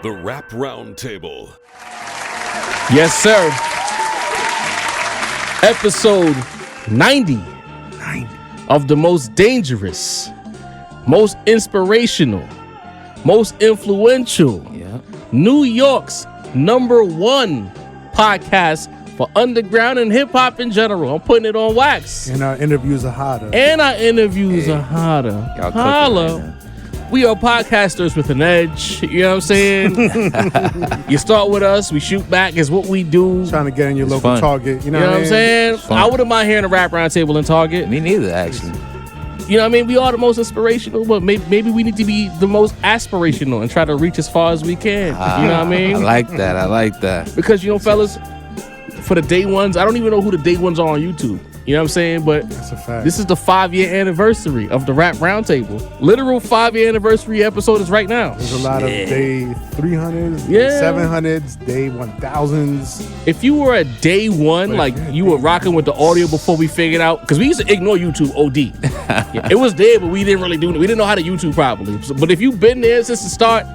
The Rap Roundtable. Yes, sir. Episode 90 of the most dangerous, most inspirational, most influential, New York's #1 podcast for underground and hip hop in general. I'm putting it on wax. And our interviews are hotter. Holla. We are podcasters with an edge. You know what I'm saying? You start with us, we shoot back is what we do. Trying to get in your local fun. Target. You know what I'm saying? I wouldn't mind hearing a rap round table in Target. Me neither, actually. You know what I mean? We are the most inspirational, but maybe we need to be the most aspirational and try to reach as far as we can. You know what I mean? I like that. Because, you know, fellas, for the day ones, I don't even know who the day ones are on YouTube. You know what I'm saying? But that's a fact. This is the 5-year anniversary of the Rap Roundtable. Literal 5-year anniversary episode is right now. There's a lot of day 300s, day 700s, day 1000s. If you were a day one, like you were rocking with the audio before we figured out, because we used to ignore YouTube OD. It was there, but we didn't really do it. We didn't know how to YouTube properly. But if you've been there since the start,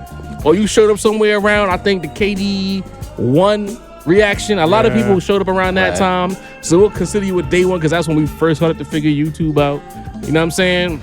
or you showed up somewhere around, I think the KD1 reaction, a lot of people showed up around that time, so we'll consider you a day one because that's when we first started to figure YouTube out. You know what I'm saying?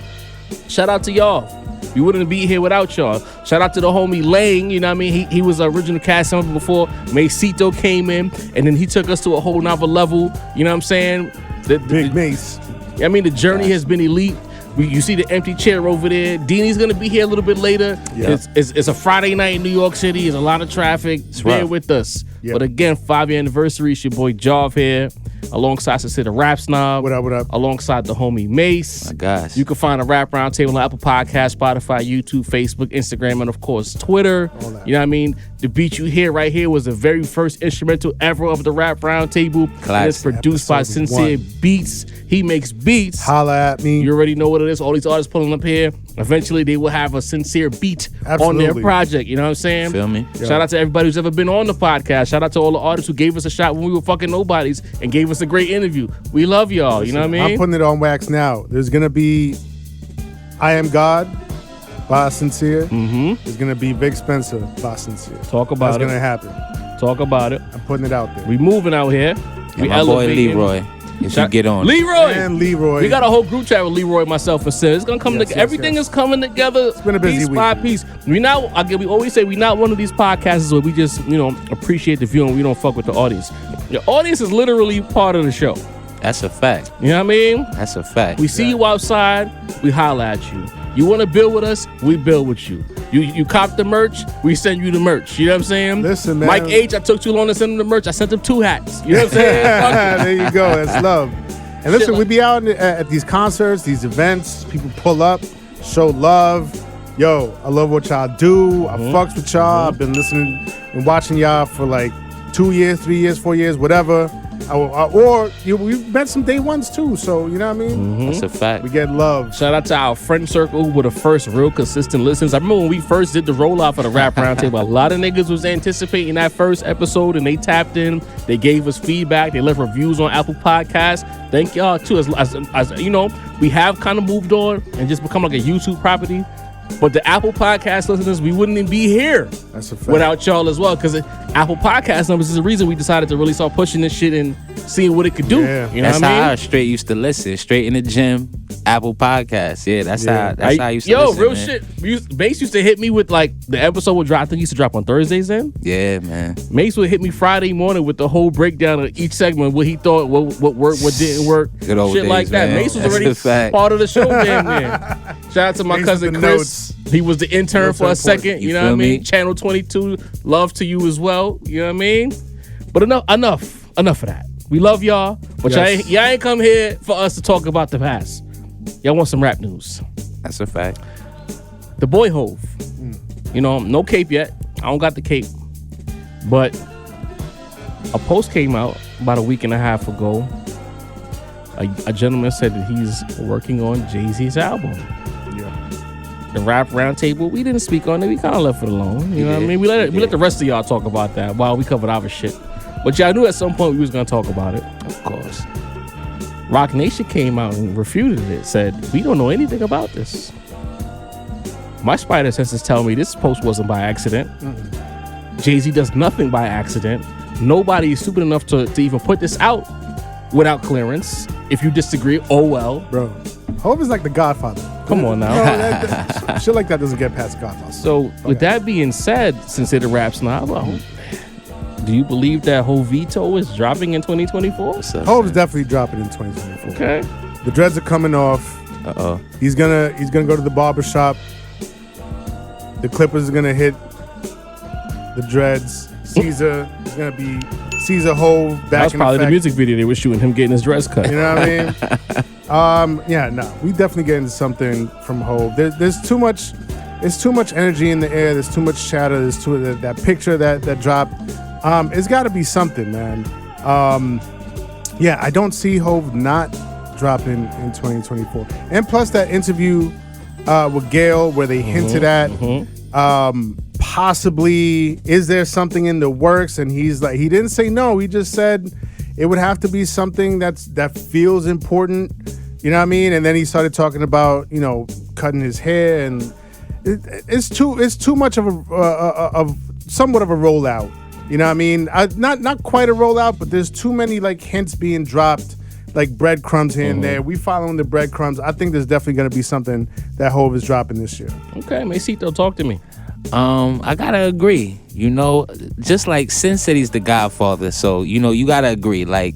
Shout out to y'all. We wouldn't be here without y'all. Shout out to the homie Lang. You know what I mean? He was the original cast member before Masito came in, and then he took us to a whole nother level. You know what I'm saying? Big Mase. I mean, the journey has been elite. You see the empty chair over there. Deanie's gonna be here a little bit later. Yep. It's a Friday night in New York City. There's a lot of traffic. Bear with us. Yep. But again, 5-year anniversary. It's your boy Jav here, alongside the Rap Snob. What up? Alongside the homie Mase. My gosh. You can find a Rap Roundtable on Apple Podcasts, Spotify, YouTube, Facebook, Instagram, and of course Twitter. You know what I mean? The beat you hear right here was the very first instrumental ever of the Rap Roundtable. It's produced by Sincere Beats. He makes beats. Holla at me. You already know what it is. All these artists pulling up here. Eventually, they will have a Sincere beat on their project. You know what I'm saying? Feel me? Shout out to everybody who's ever been on the podcast. Shout out to all the artists who gave us a shot when we were fucking nobodies and gave us a great interview. We love y'all. You know what I mean? I'm putting it on wax now. There's going to be I Am God by Sincere. There's going to be Big Spencer by Sincere. Talk about it. That's going to happen. Talk about it. I'm putting it out there. We moving out here. We my boy Leroy. You should get on. Leroy. And Leroy. We got a whole group chat with Leroy, myself, and Sid. It's gonna come together. Everything is coming together. It's been a busy piece by piece. We always say we're not one of these podcasts where we just, appreciate the view and we don't fuck with the audience. The audience is literally part of the show. That's a fact. You know what I mean? That's a fact. We see you outside, we holla at you. You want to build with us, we build with you. You cop the merch, we send you the merch. You know what I'm saying? Listen, man. Mike H, I took too long to send him the merch. I sent him 2 hats. You know what I'm saying? There you go. That's love. And listen, we be out at these concerts, these events. People pull up, show love. Yo, I love what y'all do. I fucks with y'all. I've been listening and watching y'all for like 2 years, 3 years, 4 years, whatever. We've met some day ones too, so you know what I mean? That's a fact. We get love. Shout out to our friend circle who were the first real consistent listeners. I remember when we first did the rollout for the Rap Roundtable, a lot of niggas was anticipating that first episode and they tapped in. They gave us feedback. They left reviews on Apple Podcasts. Thank y'all too. As you know, we have kind of moved on and just become like a YouTube property. But the Apple Podcast listeners, we wouldn't even be here without y'all as well. Because Apple Podcast numbers is the reason we decided to really start pushing this shit and seeing what it could do. Yeah. You know that's what I mean? how I straight used to listen. Straight in the gym, Apple Podcasts. Yeah, that's how I used to listen. Yo, real man. shit. Mace used to hit me with like the episode would drop. I think he used to drop on Thursdays then. Yeah, man. Mace would hit me Friday morning with the whole breakdown of each segment, what he thought, what worked, what didn't work, good old shit days, like that. man. Mace was That's already part of the show, man. Shout out to my Mace cousin with the Chris. He was the intern for a second. You know what I mean? Channel 22, love to you as well. You know what I mean? But enough of that. We love y'all, but y'all ain't come here for us to talk about the past. Y'all want some rap news. That's a fact. The boy Hove. You know, no cape yet. I don't got the cape. But a post came out about a week and a half ago. A gentleman said that he's working on Jay-Z's album. The Rap Roundtable, we didn't speak on it. We kind of left it alone. You know what I mean? We let the rest of y'all talk about that while we covered our shit. But y'all knew at some point we was going to talk about it. Of course. Rock Nation came out and refuted it. Said, we don't know anything about this. My spider senses tell me this post wasn't by accident. Jay-Z does nothing by accident. Nobody is stupid enough to even put this out without clearance. If you disagree, oh well. Bro, Hov is like the Godfather. Come on now. No, shit like that doesn't get past Godfather. So with that being said, since it a rap snob, do you believe that Hovito is dropping in 2024? Hov is definitely dropping in 2024. Okay. The dreads are coming off. Uh-oh. He's gonna go to the barbershop. The clippers are gonna hit the dreads. Caesar is gonna be Caesar Hov back. That was in probably effect. the music video they were shooting, him getting his dress cut. You know what I mean? Yeah, no, we definitely get into something from Hov. There's too much energy in the air. There's too much chatter. There's that picture that dropped. It's got to be something, man. Yeah, I don't see Hov not dropping in 2024. And plus that interview with Gail where they hinted at possibly is there something in the works, and he's like, he didn't say no. He just said it would have to be something that feels important. You know what I mean? And then he started talking about, you know, cutting his hair, and it's too much of somewhat of a rollout. You know what I mean? Not quite a rollout, but there's too many like hints being dropped, like breadcrumbs here and there. We following the breadcrumbs. I think there's definitely going to be something that Hov is dropping this year. Okay, Masito, talk to me. I gotta agree. You know, just like Sin said, he's the Godfather. So you know, you gotta agree. Like,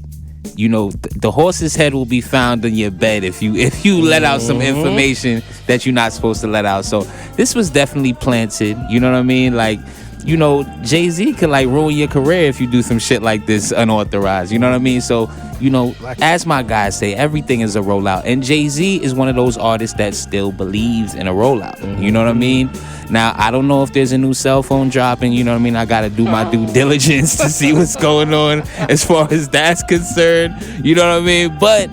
you know, the horse's head will be found in your bed if you let out some information that you're not supposed to let out. So this was definitely planted. You know what I mean? Like, you know, Jay-Z could like ruin your career if you do some shit like this unauthorized. You know what I mean? So, you know, as my guys say, everything is a rollout. And Jay-Z is one of those artists that still believes in a rollout. You know what I mean? Now, I don't know if there's a new cell phone dropping. You know what I mean? I got to do my due diligence to see what's going on as far as that's concerned. You know what I mean? But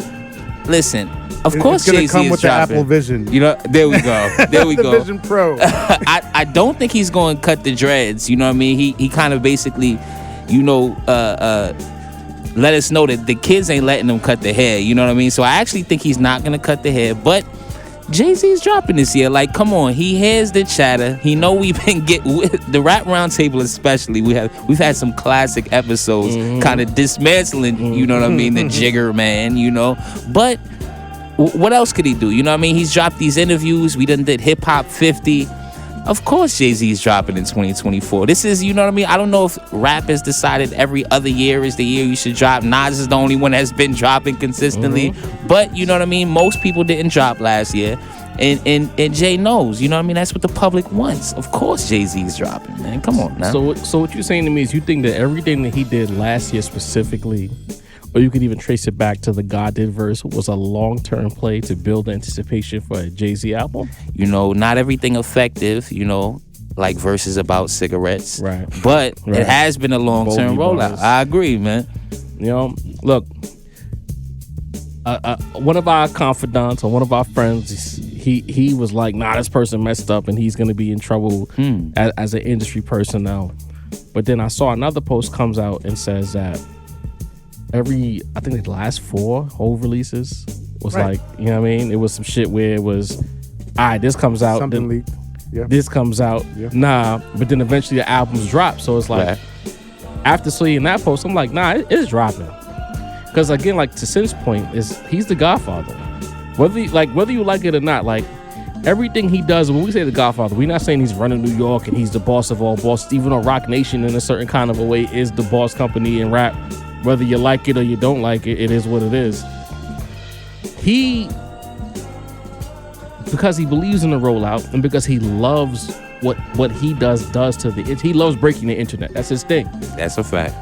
listen, of course, it's gonna Jay-Z come is with dropping. the Apple Vision. You know, there we go. There we the go. Vision Pro. I don't think he's going to cut the dreads. You know what I mean? He kind of basically, you know, let us know that the kids ain't letting him cut the hair. You know what I mean? So I actually think he's not going to cut the hair. But Jay-Z's dropping this year. Like, come on. He hears the chatter. He know we've been the Rap Roundtable especially. We've had some classic episodes kind of dismantling, you know what I mean, the Jigger Man, you know. But what else could he do? You know what I mean? He's dropped these interviews. We done did Hip Hop 50. Of course Jay-Z's dropping in 2024. This is, you know what I mean? I don't know if rap has decided every other year is the year you should drop. Nas is the only one that's been dropping consistently. But, you know what I mean? Most people didn't drop last year. And Jay knows, you know what I mean? That's what the public wants. Of course Jay-Z's dropping, man. Come on now. So what you're saying to me is you think that everything that he did last year specifically, or you could even trace it back to the God Did verse, was a long-term play to build anticipation for a Jay-Z album? You know, not everything effective, you know, like verses about cigarettes. Right. But it has been a long-term Bogey rollout. bars. I agree, man. You know, look, one of our confidants or one of our friends, he was like, nah, this person messed up and he's going to be in trouble as an industry person now. But then I saw another post comes out and says that I think the last 4 Hov releases was like, you know what I mean? It was some shit where it was, all right, this comes out. Something leaked. Yeah. This comes out. Yeah. Nah. But then eventually the albums drop. So it's like, after seeing that post, I'm like, nah, it's dropping. Because again, like to Sin's point, he's the Godfather. Whether you like it or not, like everything he does, when we say the Godfather, we're not saying he's running New York and he's the boss of all bosses, even though Rock Nation in a certain kind of a way is the boss company in rap. Whether you like it or you don't like it, it is what it is. Because he believes in the rollout and because he loves what he does to he loves breaking the internet. That's his thing. That's a fact.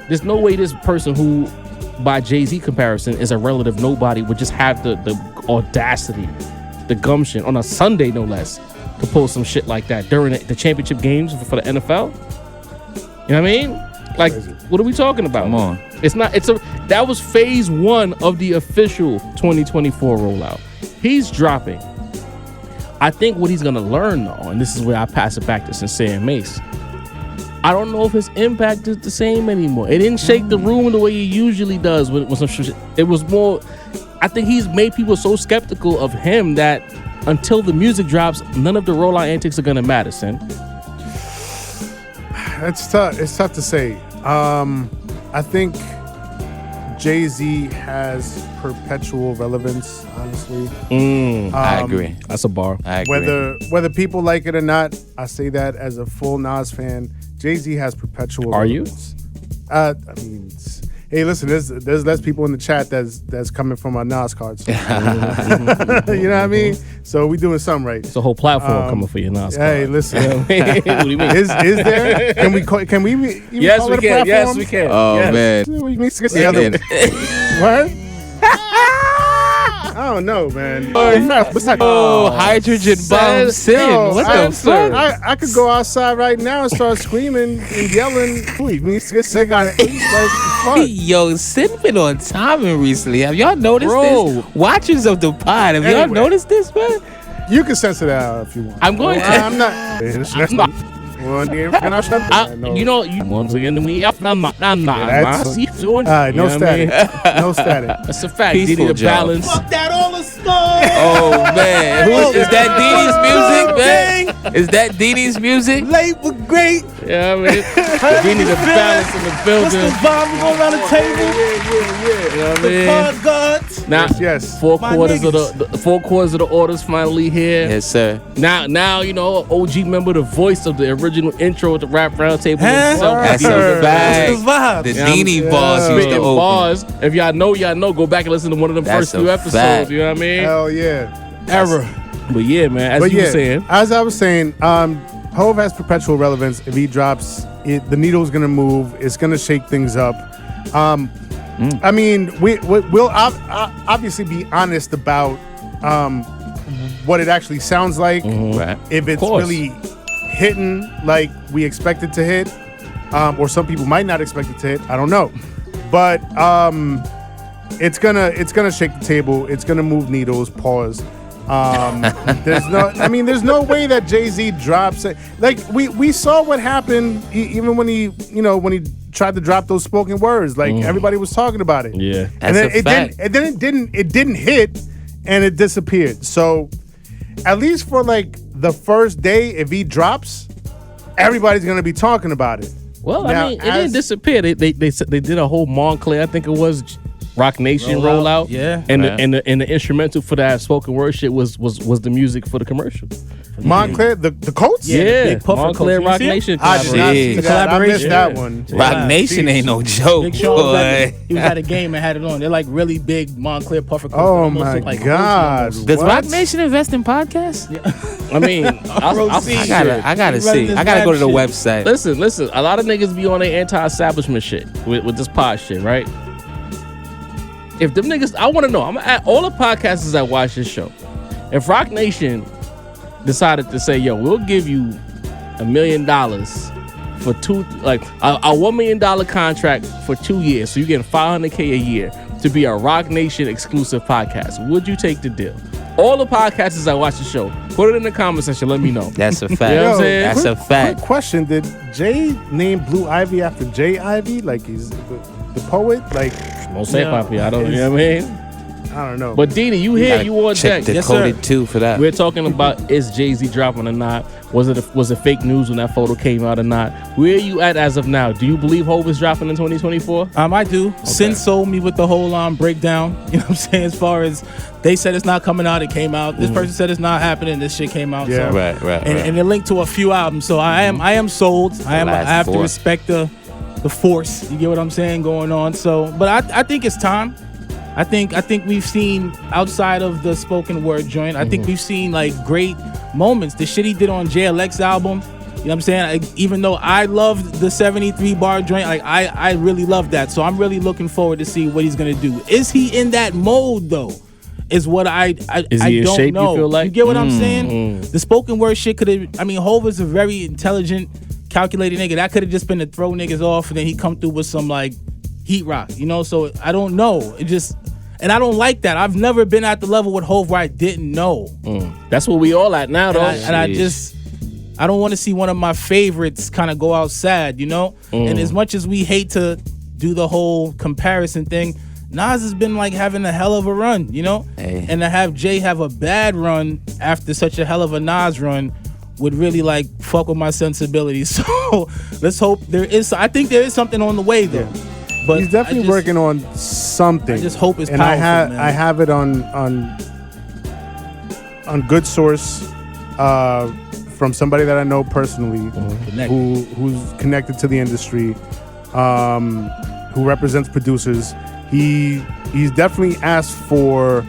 There's no way this person who, by Jay-Z comparison, is a relative nobody would just have the audacity, the gumption on a Sunday no less to pull some shit like that during the championship games for the NFL. You know what I mean? Like, what are we talking about? Come on. That was phase 1 of the official 2024 rollout. He's dropping. I think what he's gonna learn though, and this is where I pass it back to Sincere and Mase, I don't know if his impact is the same anymore. It didn't shake the room the way he usually does with some shit. It was more, I think he's made people so skeptical of him that until the music drops, none of the rollout antics are gonna matter, Sin. It's tough. It's tough to say. I think Jay-Z has perpetual relevance, honestly. I agree. That's a bar. I agree. Whether people like it or not, I say that as a full Nas fan. Jay-Z has perpetual relevance. I mean, hey, listen, there's less people in the chat that's coming from our Nas cards. So. You know what I mean? So we doing something right. It's a whole platform coming for your Nas card. Hey, listen. What do you mean? Is there? Can we even Yes, call we it a can. platform? Yes, we can. Oh Yes. man. We mix the other. What? I don't know, man. What's that? Oh, hydrogen bomb sin. Yo, What the fuck? I could go outside right now and start screaming and yelling. We need to get sick on it. Yo, Sin been on timing recently. Have y'all noticed Bro. this? Watchers of the pod, have y'all Anyway. noticed this, man? You can censor that out if you want. I'm going to. I'm not. You know, once again, we up. I'm not. All right, no static. No static. That's a fact. Peaceful Diddy the job. balance. Oh man, is that Dee Dee's music, man? Is that Dee Dee's music? Late but great. Yeah, I mean, Diddy the balance in the What's building. the vibe? We go around the table. You know what I The mean? pod gods. Now, Yes. four My quarters of niggas. the 4 quarters of the orders finally here. Yes, sir. Now you know, OG member, the voice of the original intro at the Rap Roundtable. Huh? himself, That's Diddy a the fact. What's the vibe? The Yeah, Deanie bars used to spitting open. bars. If y'all know, go back and listen to one of them That's first few a episodes. fact. You know what I mean? Hell yeah. Error. But yeah, man, as But you yeah, were saying, as I was saying, Hove has perpetual relevance. If he drops it, the needle's gonna move. It's gonna shake things up. I mean, we'll obviously be honest about what it actually sounds like. Right. If it's course. really hitting like we expect it to hit, or some people might not expect it to hit. I don't know, but it's gonna shake the table. It's gonna move needles. Pause. There's no way that Jay-Z drops it. Like we saw what happened even when he tried to drop those spoken words. Like everybody was talking about it. yeah, And That's a fact. then it didn't hit, and it disappeared. So at least for like the first day, if he drops, everybody's gonna be talking about it. well, Now, I mean, it didn't disappear. They did a whole Montclair, I think it was Rock Nation Rollout, rollout. yeah. and Right. the instrumental for that spoken word shit was the music for the commercial. Montclair, the Colts. Yeah, the Yeah, Big Puffer Montclair Coach. You Rock see him? Nation. I did not see Shit. that. I missed Collaboration. that one. Rock Yeah. Nation ain't no joke, Big Sean was boy. he was at a game and had it on. They're like really big Montclair puffer coats. Oh Almost my look like God. Rosie Does What? Rock Nation invest in podcasts? I mean, I'll Proceed. see. I gotta He see. running this I gotta go to the rap website. Listen. A lot of niggas be on their anti-establishment shit with this pod shit, right? If them niggas, I want to know. I'm at all the podcasters that watch this show. If Rock Nation decided to say, "Yo, we'll give you $1 million for a $1 million contract for 2 years, so you get $500K a year to be a Rock Nation exclusive podcast," would you take the deal? All the podcasters that watch the show, put it in the comment section. Let me know. That's a fact. You know what I'm saying? That's a fact. Quick question: did Jay name Blue Ivy after Jay Ivy? Like he's the poet? Like Don't say Yeah. Poppy. I don't. You know what I mean? I don't know. But Dini, you here? Gotta You on check deck? Decoded too for that. We're talking about is Jay-Z dropping or not? Was it fake news when that photo came out or not? Where are you at as of now? Do you believe Hov is dropping in 2024? I do. Sin sold me with the whole breakdown. You know what I'm saying? As far as they said it's not coming out, it came out. This person said it's not happening, this shit came out. Yeah. So. Right. And it linked to a few albums. So I am sold. I Last have to four. respect the force. You get what I'm saying going on. So, but I think it's time. I think we've seen outside of the spoken word joint. I think we've seen like great moments. The shit he did on JLX album. You know what I'm saying? Even though I loved the 73 bar joint, like I really love that. So I'm really looking forward to see what he's gonna do. Is he in that mode though? Is what I Is he in don't shape, you know. feel like? You get what I'm saying? The spoken word shit could have. I mean, Hov is a very intelligent, calculated nigga. That could have just been to throw niggas off, and then he come through with some like heat rock, you know. So I don't know. And I don't like that. I've never been at the level with Hov where I didn't know. That's where we all at now, though. And I don't want to see one of my favorites kind of go out sad, you know. And as much as we hate to do the whole comparison thing, Nas has been like having a hell of a run, you know. Hey. And to have Jay have a bad run after such a hell of a Nas run would really like fuck with my sensibilities. So let's hope there is. I think there is something on the way though. But he's definitely working on something. I just hope it's and powerful, man. I have it on good source from somebody that I know personally, who's connected to the industry, who represents producers. He's definitely asked for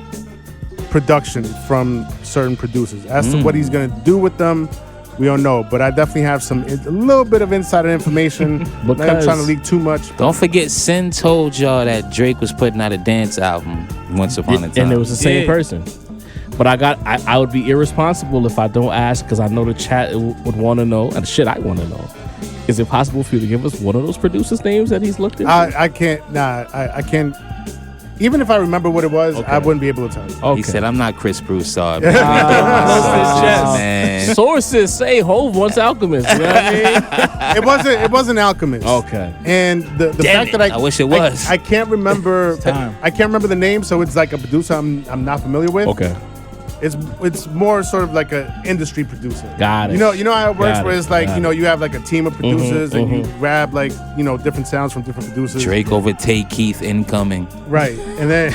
production from certain producers. As to what he's gonna do with them, we don't know, but I definitely have a little bit of insider information. I'm not trying to leak too much. Don't forget, Sin told y'all that Drake was putting out a dance album once upon a time. And it was the same person. But I would be irresponsible if I don't ask, because I know the chat would want to know, and shit, I want to know. Is it possible for you to give us one of those producers' names that he's looked into? I can't. I can't. Even if I remember what it was, I wouldn't be able to tell you. Okay. He said, "I'm not Chris Broussard." Man. Sources say Hov wants Alchemist. You know what I mean? It wasn't Alchemist. Okay. And the fact that I wish it was. I can't remember. I can't remember the name, so it's like a producer I'm not familiar with. Okay. It's more sort of like an industry producer. Got it. You know how it works, where it's like, you have like a team of producers and you grab like, different sounds from different producers. Drake overtake Keith incoming. Right. And then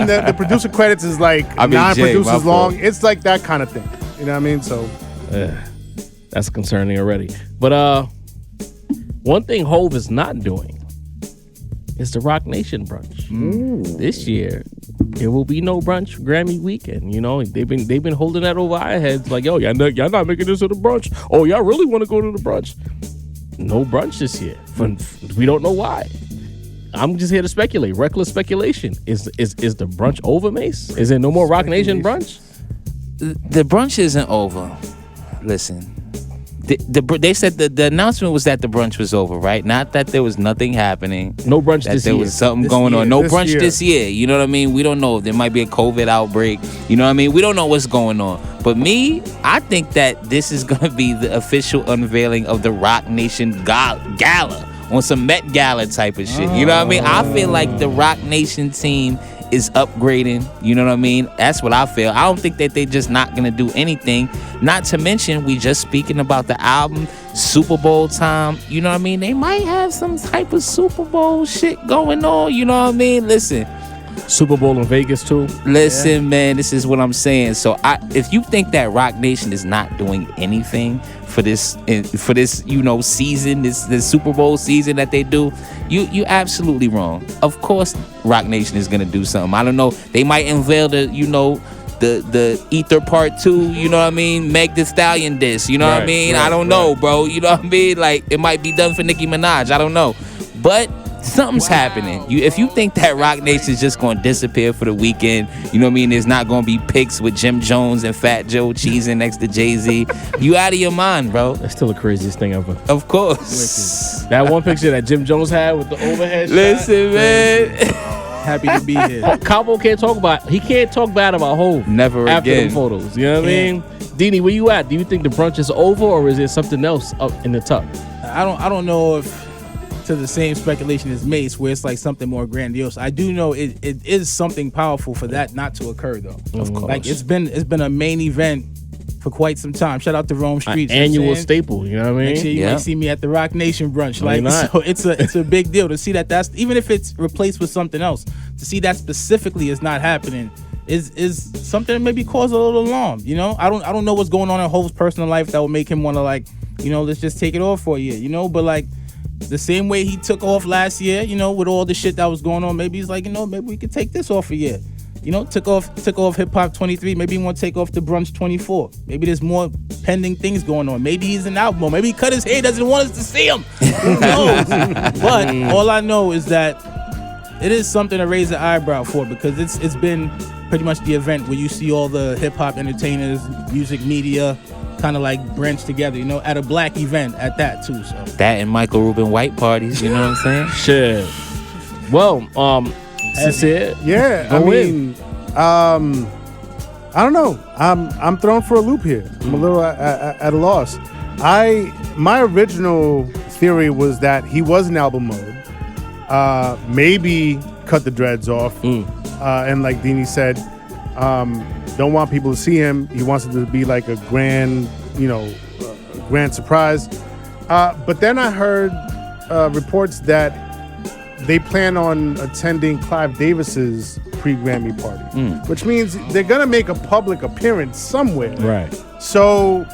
the producer credits is like 9 producers long. It's like that kind of thing. You know what I mean? So that's concerning already. But one thing Hov is not doing is the Rock Nation brunch. This year there will be no brunch Grammy weekend. They've been holding that over our heads like, yo, y'all not making this to the brunch. Oh, y'all really want to go to the brunch? No brunch this year. We don't know why. I'm just here to speculate. Reckless speculation. Is the brunch over, Mase? Is there no more Rock Nation brunch? The brunch isn't over. Listen. They said the announcement was that the brunch was over, right? Not that there was nothing happening. No brunch this year. There was something going on. No brunch this year. You know what I mean? We don't know. There might be a COVID outbreak. You know what I mean? We don't know what's going on. But I think that this is going to be the official unveiling of the Rock Nation Gala on some Met Gala type of shit. You know what I mean? I feel like the Rock Nation team is upgrading. You know what I mean? That's what I feel. I don't think that they just not gonna do anything. Not to mention, we just speaking about the album, Super Bowl time. You know what I mean? They might have some type of Super Bowl shit going on. You know what I mean? Listen. Super Bowl in Vegas too. Listen, man, this is what I'm saying. So if you think that Rock Nation is not doing anything for this season, this Super Bowl season that they do, you absolutely wrong. Of course, Rock Nation is gonna do something. I don't know. They might unveil the Ether Part 2. You know what I mean? Meg Thee Stallion diss. You know what I mean? I don't know, bro. You know what I mean? Like it might be done for Nicki Minaj. I don't know, but something's happening. If you think that Rock Nation is just going to disappear for the weekend, you know what I mean? There's not going to be pics with Jim Jones and Fat Joe cheesing next to Jay-Z. You out of your mind, bro. That's still the craziest thing ever. Of course. That one picture that Jim Jones had with the overhead Listen, shot. Man. Happy to be here. Cabo can't talk bad about Hov. Never after again. the photos. You know what I mean? Deanie, where you at? Do you think the brunch is over, or is there something else up in the tuck? I don't know if to the same speculation as Mase, where it's like something more grandiose. I do know it is something powerful for that not to occur though. Of course. Like it's been a main event for quite some time. Shout out to Rome Street. Annual staple, you know what I mean? Next year you might see me at the Rock Nation brunch. No, so it's a big deal to see that's even if it's replaced with something else, to see that specifically is not happening is something that maybe cause a little alarm. I don't know what's going on in Hov's personal life that would make him want to let's just take it off for a year, but like the same way he took off last year, with all the shit that was going on, maybe he's like, maybe we could take this off a year. Took off Hip Hop 23. Maybe he want to take off the Brunch 24. Maybe there's more pending things going on. Maybe he's an album, or maybe he cut his hair, doesn't want us to see him. Who knows? But all I know is that it is something to raise the eyebrow for, because it's been pretty much the event where you see all the hip hop entertainers, music media, kind of like branch together, at a black event at that too. So that and Michael Rubin white parties, you know what I'm saying? Shit. Well, Sincere. Yeah, I mean, I don't know. I'm thrown for a loop here. I'm a little at a loss. My original theory was that he was in album mode. Maybe cut the dreads off, and like Deanie said, don't want people to see him. He wants it to be like a grand grand surprise. But then I heard reports that they plan on attending Clive Davis's pre-Grammy party, which means they're gonna make a public appearance somewhere. Right. So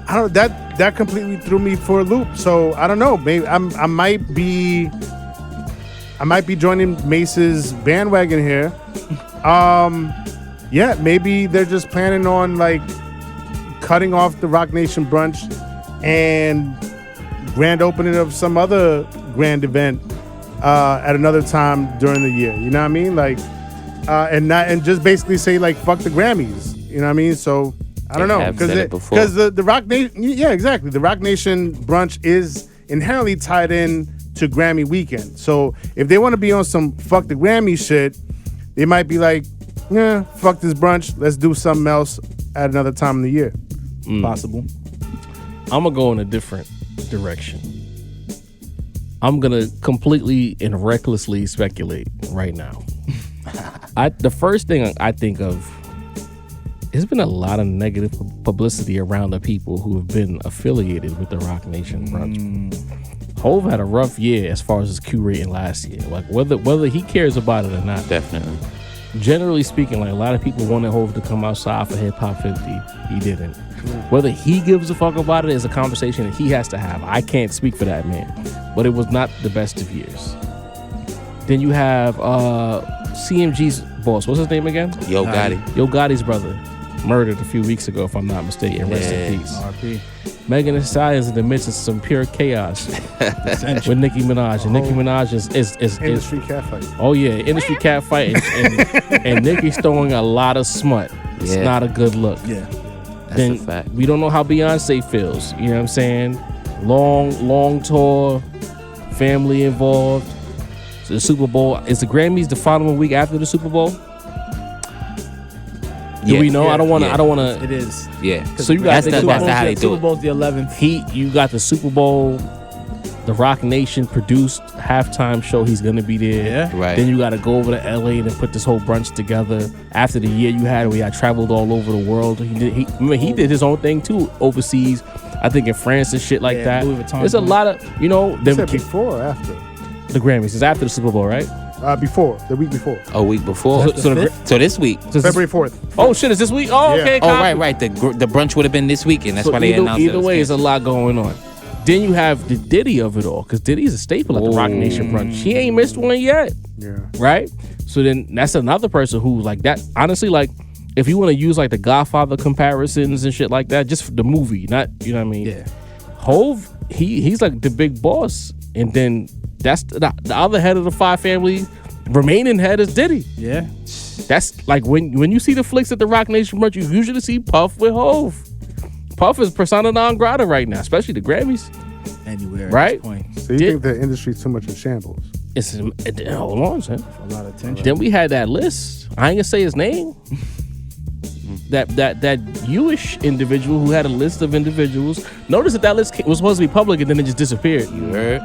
I don't. That completely threw me for a loop. So I don't know. Maybe I might be joining Mace's bandwagon here. Yeah, maybe they're just planning on like cutting off the Rock Nation brunch and grand opening of some other grand event at another time during the year. You know what I mean? Like, and just basically say like fuck the Grammys. You know what I mean? So I don't know because the Rock Nation. Yeah, exactly. The Rock Nation brunch is inherently tied in to Grammy weekend. So if they want to be on some fuck the Grammy shit, they might be like, yeah, fuck this brunch. Let's do something else at another time in the year. Possible. I'm gonna go in a different direction. I'm gonna completely and recklessly speculate right now. The first thing I think of, there's been a lot of negative publicity around the people who have been affiliated with the Rock Nation brunch. Hov had a rough year as far as his Q rating last year. Like whether he cares about it or not. Definitely. Generally speaking, like a lot of people wanted Hov to come outside for Hip Hop 50. He didn't. Whether he gives a fuck about it is a conversation that he has to have. I can't speak for that man. But it was not the best of years. Then you have CMG's boss. What's his name again? Yo Gotti. Yo Gotti's brother. Murdered a few weeks ago, if I'm not mistaken. Rest in peace. RP. Megan Thee Stallion's in the midst of some pure chaos with Nicki Minaj. And Nicki Minaj is Industry catfight. Oh yeah, industry catfight, and Nicki's throwing a lot of smut. It's not a good look. Yeah, that's then a fact. We don't know how Beyonce feels. You know what I'm saying? Long tour, family involved. So the Super Bowl, is the Grammys the following week after the Super Bowl? Do we know? I don't want to. It is. Yeah. So you got that's how they do Super it. Bowl's the 11th. You got the Super Bowl. The Rock Nation produced halftime show. He's gonna be there. Yeah. Right. Then you got to go over to LA and put this whole brunch together. After the year you had, where I traveled all over the world. He did his own thing too overseas. I think in France and shit like that. Louis Vuitton. There's a lot of Is that before or after? the Grammys. It's after the Super Bowl, right? Before the week before. A week before. So this week. February 4th. Oh shit! Is this week? Oh, Yeah. okay. Oh, right. The brunch would have been this weekend. That's why they announced it. Either way, there's a lot going on. Then you have the Diddy of it all, because Diddy's a staple at the Rock Nation brunch. He ain't missed one yet. Yeah. Right? So then that's another person who like that. Honestly, like if you want to use like the Godfather comparisons and shit like that, just for the movie, not, you know what I mean? Yeah. Hov, he's like the big boss, and then that's the other head of the Five family. Remaining head is Diddy. Yeah. That's like when you see the flicks at the Rock Nation brunch, you usually see Puff with Hov. Puff is persona non grata right now, especially the Grammys. Anywhere Right? at this point. So you think the industry's too much in shambles? Hold on, son. A lot of attention. Then we had that list. I ain't gonna say his name. that Jewish individual who had a list of individuals. Notice that list was supposed to be public and then it just disappeared. You heard?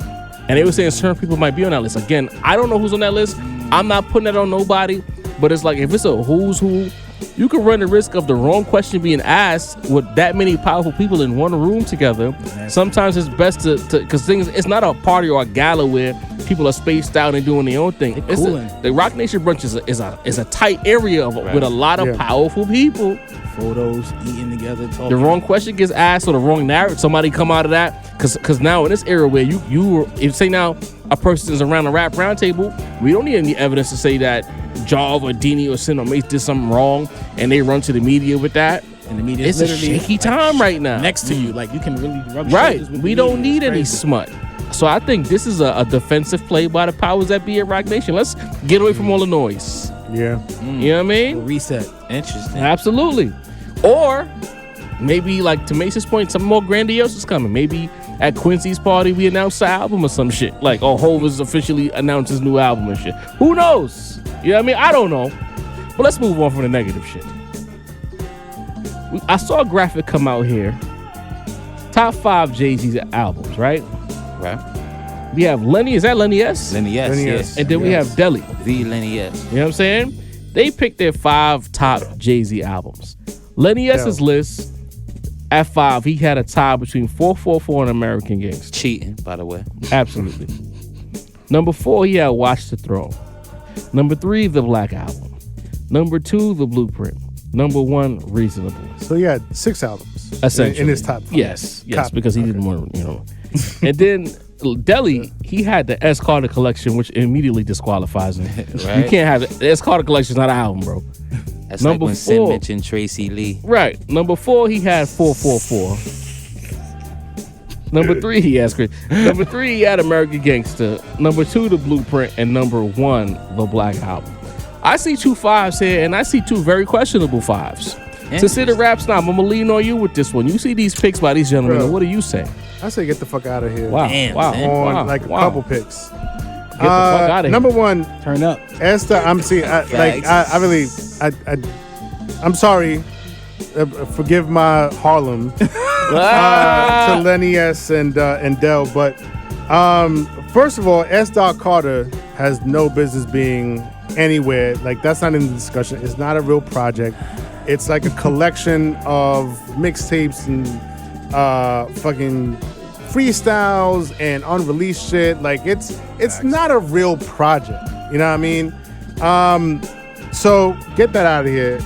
And they were saying certain people might be on that list. Again, I don't know who's on that list. I'm not putting that on nobody. But it's like if it's a who's who, you can run the risk of the wrong question being asked with that many powerful people in one room together. Sometimes it's best to because it's not a party or a gala where people are spaced out and doing their own thing. The Rock Nation brunch is a tight area with a lot of powerful people. Photos, eating together, talking. The wrong question gets asked or the wrong narrative, somebody come out of that. Because now in this era where if say now a person is around a rap round table, we don't need any evidence to say that Jav or Dini or Sin or Mase did something wrong and they run to the media with that. And the media It's a shaky time right now. Next to you. Like you can really rub Right. shoulders with We the don't media. need It's any crazy. smut. So I think this is a defensive play by the powers that be at Rock Nation. Let's get away from all the noise. Yeah. You know what I mean? Reset. Interesting. Absolutely. Or maybe like to Mace's point, something more grandiose is coming. Maybe at Quincy's party we announce the album or some shit. Like, Hov has officially announced his new album and shit. Who knows? You know what I mean? I don't know. But let's move on from the negative shit. I saw a graphic come out here. Top 5 Jay-Z's albums, right? Right. We have Lenny. Is that Lenny S? Lenny S. Lenny Yes. S. And then we Yes. have Deli. The Lenny S. You know what I'm saying? They picked their 5 top Jay-Z albums. Lenny S's list, At 5, he had a tie between 444 and American Gangster. Cheating, by the way. Absolutely. Number 4, he had Watch the Throne. Number 3, The Black Album. Number 2, The Blueprint. Number 1, Reasonable. So he had 6 albums Essentially. in his top 5. Yes, Copy. because he didn't want to, And then Deli, he had the S. Carter collection, which immediately disqualifies him. Right. You can't have it. The S. Carter collection is not an album, bro. That's Number like when Sin 4. mentioned Tracy Lee. Right. Number 4, he had 444. Number 3, he has Chris. Number 3, he had American Gangster. Number 2, The Blueprint. And number 1, The Black Album. I see 2 5s here, and I see 2 very questionable 5s. To sit a rap snob, I'm going to lean on you with this one. You see these picks by these gentlemen, and what do you say? I say get the fuck out of here. Wow. Damn, wow. man. On wow. like a wow. couple picks. Get the fuck out of here. Number 1, Turn up. Esther, I'm seeing, I'm sorry. Forgive my Harlem to Lenny S and Dell, but first of all, S. Carter has no business being anywhere. Like, that's not in the discussion. It's not a real project. It's like a collection of mixtapes and fucking freestyles and unreleased shit. Like, it's not a real project. You know what I mean? So get that out of here,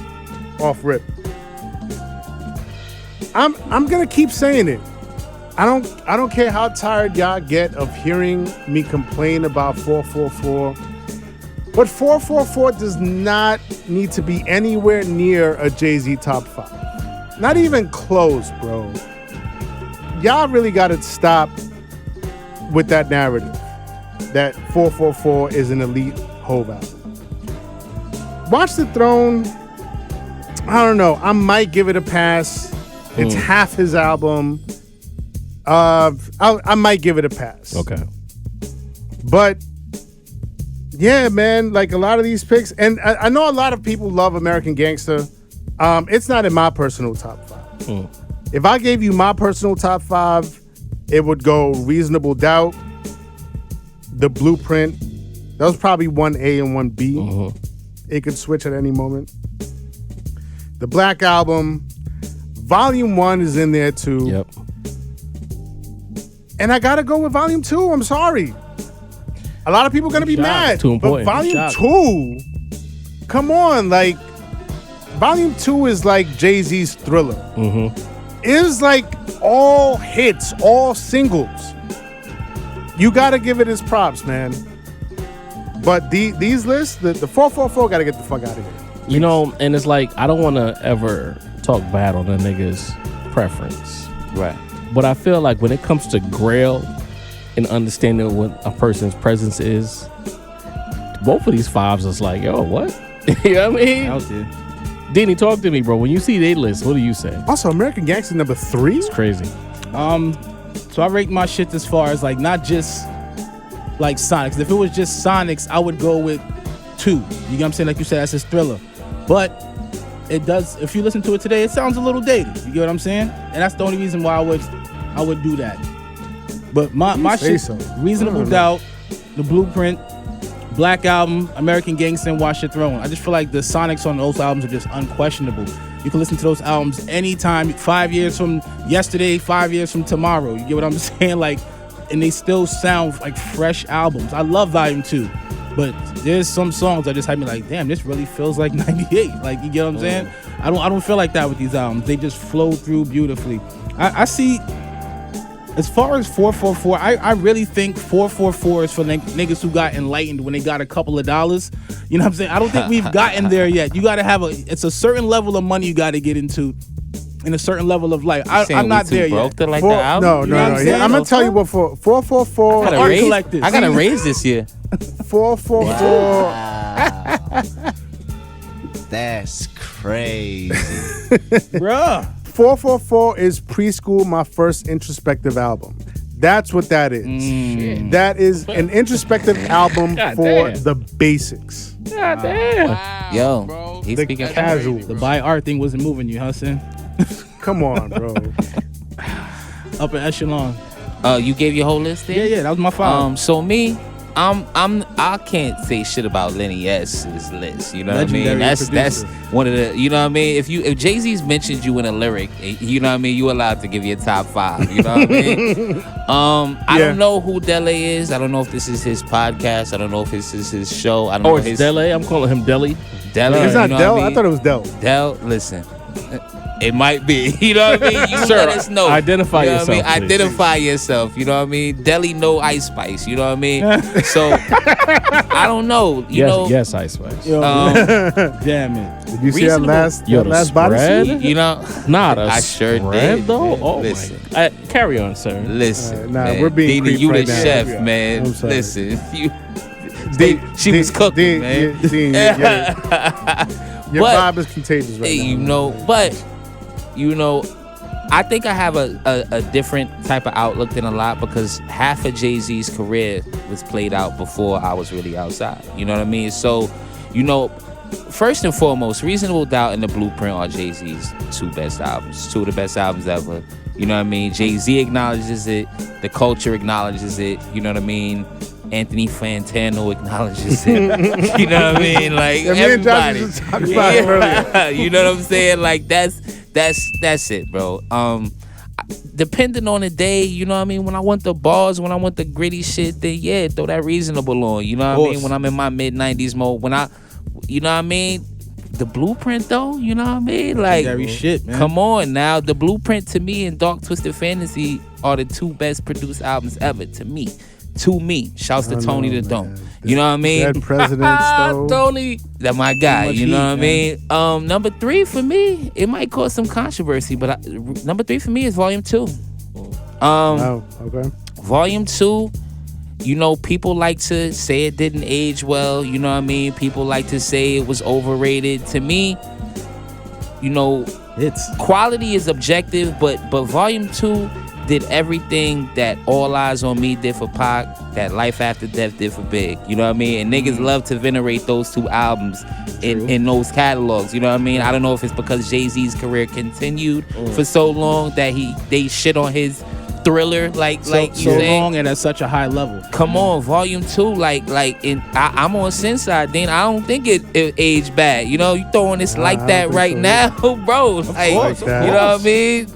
off rip. I'm gonna keep saying it. I don't care how tired y'all get of hearing me complain about 444. But 444 does not need to be anywhere near a Jay-Z top 5. Not even close, bro. Y'all really gotta stop with that narrative that 444 is an elite Hove album. Watch the Throne, I don't know. I might give it a pass. It's half his album. I might give it a pass. Okay. But yeah, man, like a lot of these picks, and I know a lot of people love American Gangster. It's not in my personal top 5. If I gave you my personal top 5, it would go Reasonable Doubt, The Blueprint. That was probably 1A and 1B. It could switch at any moment. The Black Album, Volume 1 is in there too. Yep. And I gotta go with Volume 2. I'm sorry. A lot of people are gonna be mad. Too important. But Volume 2, come on, like Volume 2 is like Jay-Z's Thriller. It is like all hits, all singles. You gotta give it its props, man. But these lists, the 444 gotta get the fuck out of here. You know, and it's like, I don't want to ever talk bad on a nigga's preference. Right. But I feel like when it comes to Grail and understanding what a person's presence is, both of these 5s is like, yo, what? You know what I mean? Out there. Dini, talk to me, bro. When you see they list, what do you say? Also, American Gangster number 3? It's crazy. So I rate my shit as far as like not just like Sonics. If it was just Sonics, I would go with 2. You know what I'm saying? Like you said, that's his Thriller. But it does, if you listen to it today, it sounds a little dated. You get what I'm saying? And that's the only reason why I would do that. But my shit, so. Reasonable Doubt, The Blueprint, Black Album, American Gangster, and Watch the Throne. I just feel like the Sonics on those albums are just unquestionable. You can listen to those albums anytime, 5 years from yesterday, 5 years from tomorrow. You get what I'm saying? Like, and they still sound like fresh albums. I love Volume 2, but there's some songs that just have me like, damn, this really feels like 98. Like, you get what I'm saying? I don't feel like that with these albums. They just flow through beautifully. I see. As far as 444, I really think 444 is for niggas who got enlightened when they got a couple of dollars. You know what I'm saying? I don't think we've gotten there yet. You got to it's a certain level of money you got to get into and a certain level of life. I'm not there yet. To like the album? No. You know what I'm saying? I'm going to tell you what, for 444. Collectors. I got a raise this year. 444. That's crazy. Bruh. 444 is Preschool, my first introspective album. That's what that is. That is an introspective album God for damn. the basics. God damn. Yo, he's The speaking casual. The buy art thing wasn't moving you, huh, Sin? Come on, bro. Upper echelon. You gave your whole list there? Yeah, that was my 5. So me, I can't say shit about Lenny S's list. You know Legendary what I mean? That's producer. one of the. You know what I mean? If Jay-Z's mentioned you in a lyric, you know what I mean, you allowed to give your top 5. You know what I mean? I don't know who Dele is. I don't know if this is his podcast. I don't know if this is his show. I don't know it's his Dele. I'm calling him Deli. Dele. It's not you know Del. what I I mean? thought it was Del. Del, listen. It might be. You know what I mean? You Sir, let us know. identify you know what I mean? yourself, please. Identify yourself. You know what I mean? Deli, no Ice Spice. You know what I mean? So, I don't know. You know, Yes, Ice Spice. Yo, damn it. Did you see that Reasonable. last Yo, that the last spread? bodysuit? you know. Not a I sure spread, did, though. man. Oh Listen. my! Carry on, sir. Listen, Nah, man. we're being Dina, creeped you right the now. chef, Yeah. man. I'm sorry. Listen, she Dean- was cooking, Dean- man. yeah, Dean, your But- vibe is contagious right now. you know, but you know, I think I have a different type of outlook than a lot because half of Jay-Z's career was played out before I was really outside. You know what I mean? So, you know, first and foremost, Reasonable Doubt and The Blueprint are Jay-Z's 2 best albums, 2 of the best albums ever. You know what I mean? Jay-Z acknowledges it. The culture acknowledges it. You know what I mean? Anthony Fantano acknowledges it. You know what I mean? Like, Yeah, me and Josh everybody. was just talking about it earlier. You know what I'm saying? Like, that's it, bro. Depending on the day, you know what I mean? When I want the bars, when I want the gritty shit, then yeah, throw that Reasonable on. You know what I mean? When I'm in my mid-90s mode, you know what I mean? The Blueprint, though, you know what I mean? Like, Legendary shit, man. come on now. The Blueprint to me and Dark Twisted Fantasy are the 2 best produced albums ever to me. Shouts to Tony the Dome. You know what I mean? Dead presidents, though. Tony. That my guy, much you know what I heat, mean? Number 3 for me, it might cause some controversy, but number 3 for me is Volume 2. Oh, okay. Volume 2, you know, people like to say it didn't age well, you know what I mean? People like to say it was overrated. To me, you know, It's quality is objective, but Volume 2 did everything that All Eyes on Me did for Pac, that Life After Death did for Big. You know what I mean? And niggas love to venerate those 2 albums in those catalogs. You know what I mean? I don't know if it's because Jay-Z's career continued for so long that they shit on his Thriller like you so saying. long and at such a high level. Come on, Volume 2, I'm on Sin's side, then I don't think it aged bad. You know, you throwing this like I that don't right think now, bro. Like, course, of you know what I mean?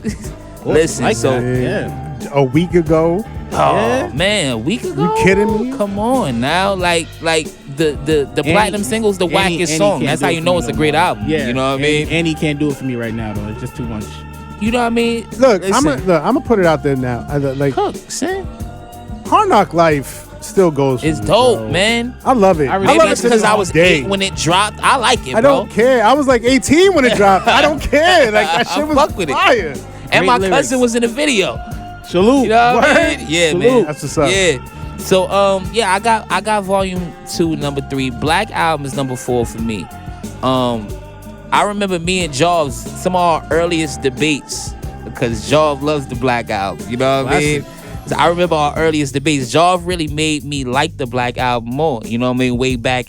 Listen, Like so that. Yeah. A week ago, oh man, a week ago. You kidding me? Come on now, like the platinum singles, the Annie wackest song. can't That's do how it you for know me it's a no great more. album. Yeah, You know what I mean? Annie can't do it for me right now though. It's just too much. You know what I mean? look, I'm Listen, gonna put it out there now. Like Cook, son. Hard Knock Life still goes. for It's me, dope, bro. man. I love it. I Maybe love it's it to because this I was day. 8 when it dropped. I like it, I bro. don't care. I was like 18 when it dropped. I don't care. Like that I shit was fuck with it. fire. And Great my lyrics. cousin was in the video. Salute. You know what I Word? mean? Yeah, Salute. man. That's what's up. Yeah. So yeah, I got Volume 2, number 3. Black Album is number 4 for me. I remember me and Jobs, some of our earliest debates, because Job loves the Black Album. You know what I mean? So I remember our earliest debates. Job really made me like the Black Album more. You know what I mean? Way back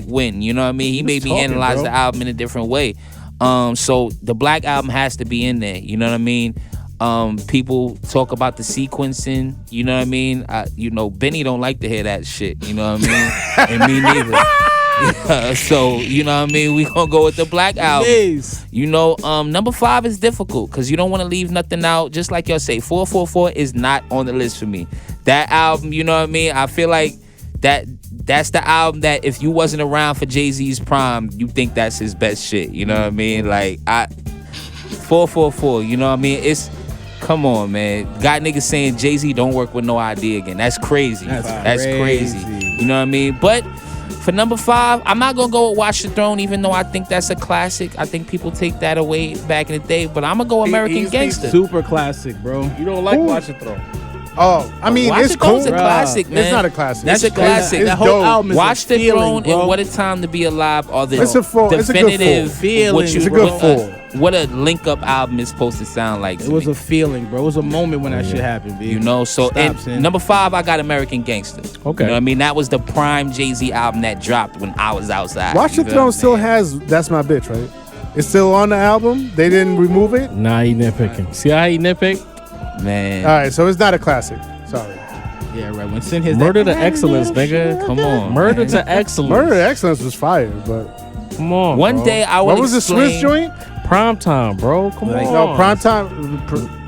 when. You know what I mean? He made me talking, analyze bro. the album in a different way. So the Black Album has to be in there. You know what I mean? People talk about the sequencing. You know what I mean? You know, Benny don't like to hear that shit. You know what I mean? And me neither. Yeah, so you know what I mean? We gonna go with the Black Album. Please. You know, number 5 is difficult because you don't want to leave nothing out. Just like y'all say, 444 is not on the list for me. That album, you know what I mean? I feel like that's the album that if you wasn't around for Jay-Z's prime, you think that's his best shit. You know what I mean? Like 444. You know what I mean? Come on, man. Got niggas saying Jay-Z don't work with No ID again. That's crazy. That's crazy. You know what I mean? But for number 5, I'm not gonna go with Watch the Throne, even though I think that's a classic. I think people take that away back in the day. But I'm gonna go American he's Gangster. Super classic, bro. You don't like Ooh. Watch the Throne. Oh, I mean, Watch it's the Throne's cool. a classic, man. It's not a classic. That's a classic. It's That whole dope. album is Watch a the feeling, Throne bro. and What a Time to Be Alive are the It's a good definitive full. Feeling, what you It's a good what full. what a link up album is supposed to sound like. It to was me. a feeling, bro. It was a moment when that shit happened, B. You know, so Stop, and son. number 5, I got American Gangster. Okay. You know what I mean? That was the prime Jay-Z album that dropped when I was outside. Watch You the feel Throne me? still has That's My Bitch, right? It's still on the album. They didn't remove it. Nah, he nitpicking. See how he nitpick? Man. All right, so it's not a classic. Sorry. Yeah, right. When Sin hits Murder that, to excellence, nigga. Come on. Murder to excellence. Murder to Excellence was fire, but Come on. One bro. day I will what was the explain. Swiss joint? Prime time, bro. Come Like, on. No, Prime Time.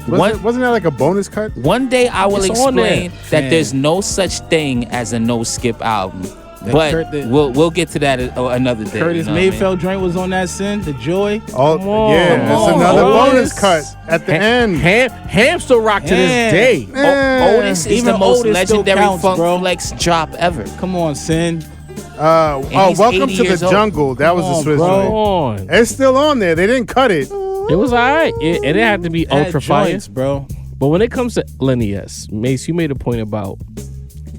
Wasn't that like a bonus cut? One day I will It's on there. explain that Man. there's no such thing as a no skip album. That But Kurt- we'll get to that another day. Curtis you know what I mean? Mayfield joint was on that Sin. The Joy. Oh, Come on, yeah, come that's on, another bro. bonus cut at the end. Ham still rock to this Yeah. day. Otis is Even the most Otis still legendary counts, funk bro. flex drop ever. Come on, Sin. he's Welcome 80 to the years old. Jungle. That was Come the on, Swiss bro. Come joint. on. It's still on there. They didn't cut it. It was alright. It didn't have to be Had ultra fire. joints, bro. But when it comes to Lenny S, Mase, you made a point about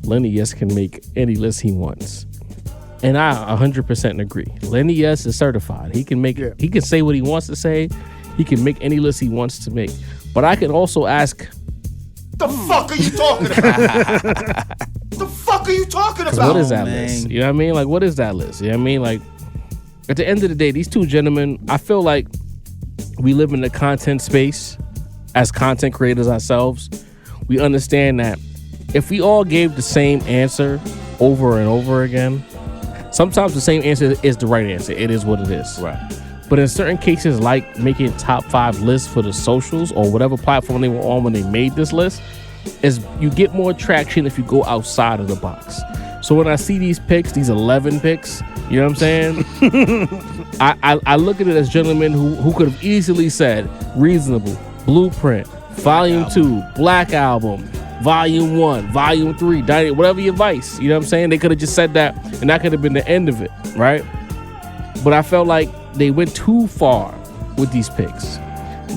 Lenny S can make any list he wants. And I 100% agree. Lenny S is certified. He can make Yeah. he can say what he wants to say. He can make any list he wants to make. But I can also ask, The fuck are you talking about? The fuck are you talking about? what is that man. list? You know what I mean? Like, what is that list? You know what I mean? Like, at the end of the day, these two gentlemen, I feel like we live in the content space as content creators ourselves. We understand that if we all gave the same answer over and over again, sometimes the same answer is the right answer. It is what it is. Right. But in certain cases, like making top 5 lists for the socials or whatever platform they were on when they made this list, is you get more traction if you go outside of the box. So when I see these picks, these 11 picks, you know what I'm saying? I look at it as gentlemen who could have easily said Reasonable, Blueprint, Volume 2, Black Album, Volume 1, Volume 3, whatever your vice. You know what I'm saying? They could have just said that, and that could have been the end of it, right? But I felt like they went too far with these picks.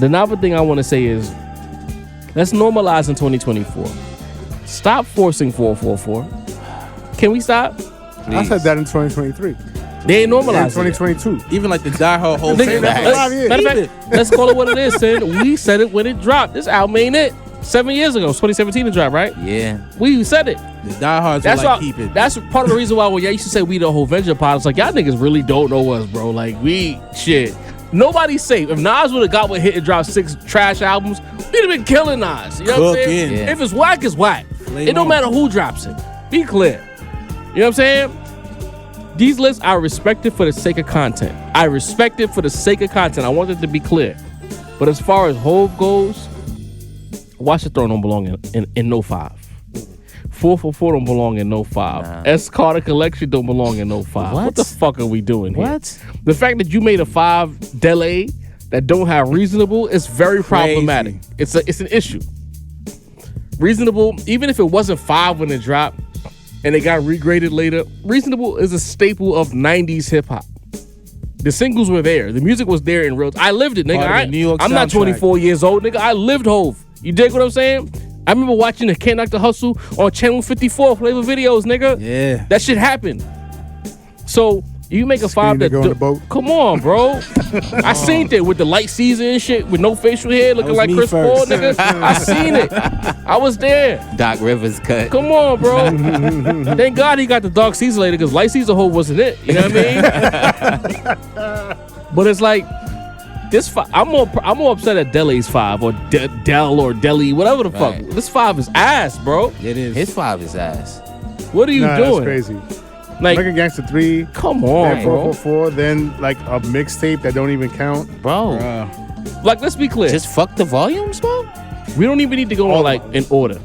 The another thing I want to say is, let's normalize in 2024. Stop forcing 444. Can we stop? I said that in 2023. They ain't In normalized it. 2022. Even like the Die Hard whole Nigga, thing. matter of fact, let's call it what it is, Sin. We said it when it dropped. This album ain't it. 7 years ago, 2017 it dropped, right? Yeah. We said it. The Die Hards That's were like, why. keep it. That's part of the reason why when y'all used to say we the whole venture pod, it's like y'all niggas really don't know us, bro. Like we shit. Nobody's safe. If Nas would have got with hit and dropped 6 trash albums, we'd have been killing Nas. You know what I'm saying? Cooking. Yeah. If it's whack, it's whack. Flame It don't on. matter who drops it. Be clear. You know what I'm saying? These lists I respect it for the sake of content. I respect it for the sake of content. I want it to be clear. But as far as Hove goes, Watch the Throne don't belong in no 5. 444 don't belong in no 5. Nah. S Carter Collection don't belong in no 5. What What? the fuck are we doing here? What? The fact that you made a 5 delay that don't have Reasonable is very problematic. It's an issue. Reasonable, even if it wasn't 5 when it dropped and it got regraded later, Reasonable is a staple of 90s hip hop. The singles were there. The music was there in real time. I lived it, nigga. Part of the New York I'm not soundtrack. 24 years old, nigga. I lived Hove. You dig what I'm saying? I remember watching the Can't Knock the Hustle on Channel 54 flavor videos, nigga. Yeah. That shit happened. So you make a 5 that nigga on the boat. Come on, bro. I seen it with the light season and shit with no facial hair looking was like me Chris Paul, first. nigga. I seen it. I was there. Doc Rivers cut. Come on, bro. Thank God he got the dark season later because light season hole wasn't it. You know what I mean? But it's like this. I'm more upset at Dele's 5 or Del or Deli, whatever the fuck. Right. This 5 is ass, bro. It is. His 5 is ass. What are you Nah, doing? that's crazy. Like, American Gangster 3, come on, then bro. 444, then like a mixtape that don't even count. Bro. Like, let's be clear. Just fuck the volumes, bro. We don't even need to go on like in order.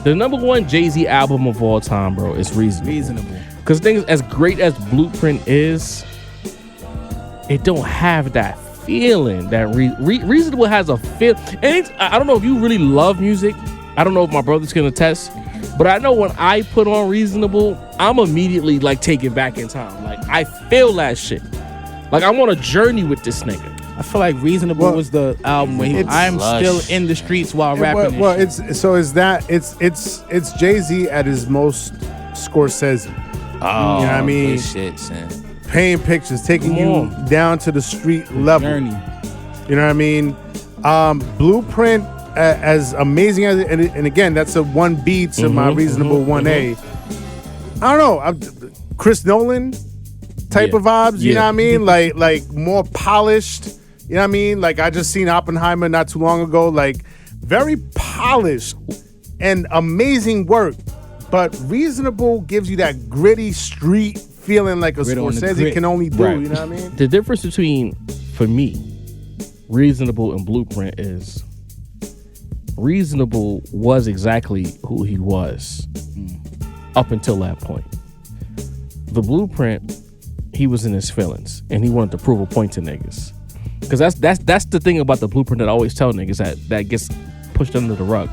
The number 1 Jay-Z album of all time, bro, is Reasonable. Reasonable. Because things as great as Blueprint is, it don't have that feeling that Reasonable has a feel. And I don't know if you really love music. I don't know if my brothers can attest, but I know when I put on Reasonable, I'm immediately like taken back in time. Like I feel that shit. Like I want a journey with this nigga. I feel like Reasonable Well, was the album where it's I'm lush. still in the streets while rapping. Well, and shit. it's Jay-Z at his most Scorsese. Oh, You know what I mean? good shit, son. Painting pictures, taking Come you on. down to the street level. Journey. You know what I mean? Blueprint, as amazing as it, and again, that's a 1B to my Reasonable 1A. I don't know. Chris Nolan type Yeah. of vibes. You Yeah. know what I mean? Like more polished. You know what I mean? Like I just seen Oppenheimer not too long ago. Like very polished. and amazing work. But Reasonable gives you that gritty street feeling like a Grit on the Scorsese grit. can only do. Right. You know what I mean? The difference between, for me, Reasonable and Blueprint is Reasonable was exactly who he was up until that point. The Blueprint, he was in his feelings and he wanted to prove a point to niggas. Because that's the thing about the Blueprint that I always tell niggas that gets pushed under the rug.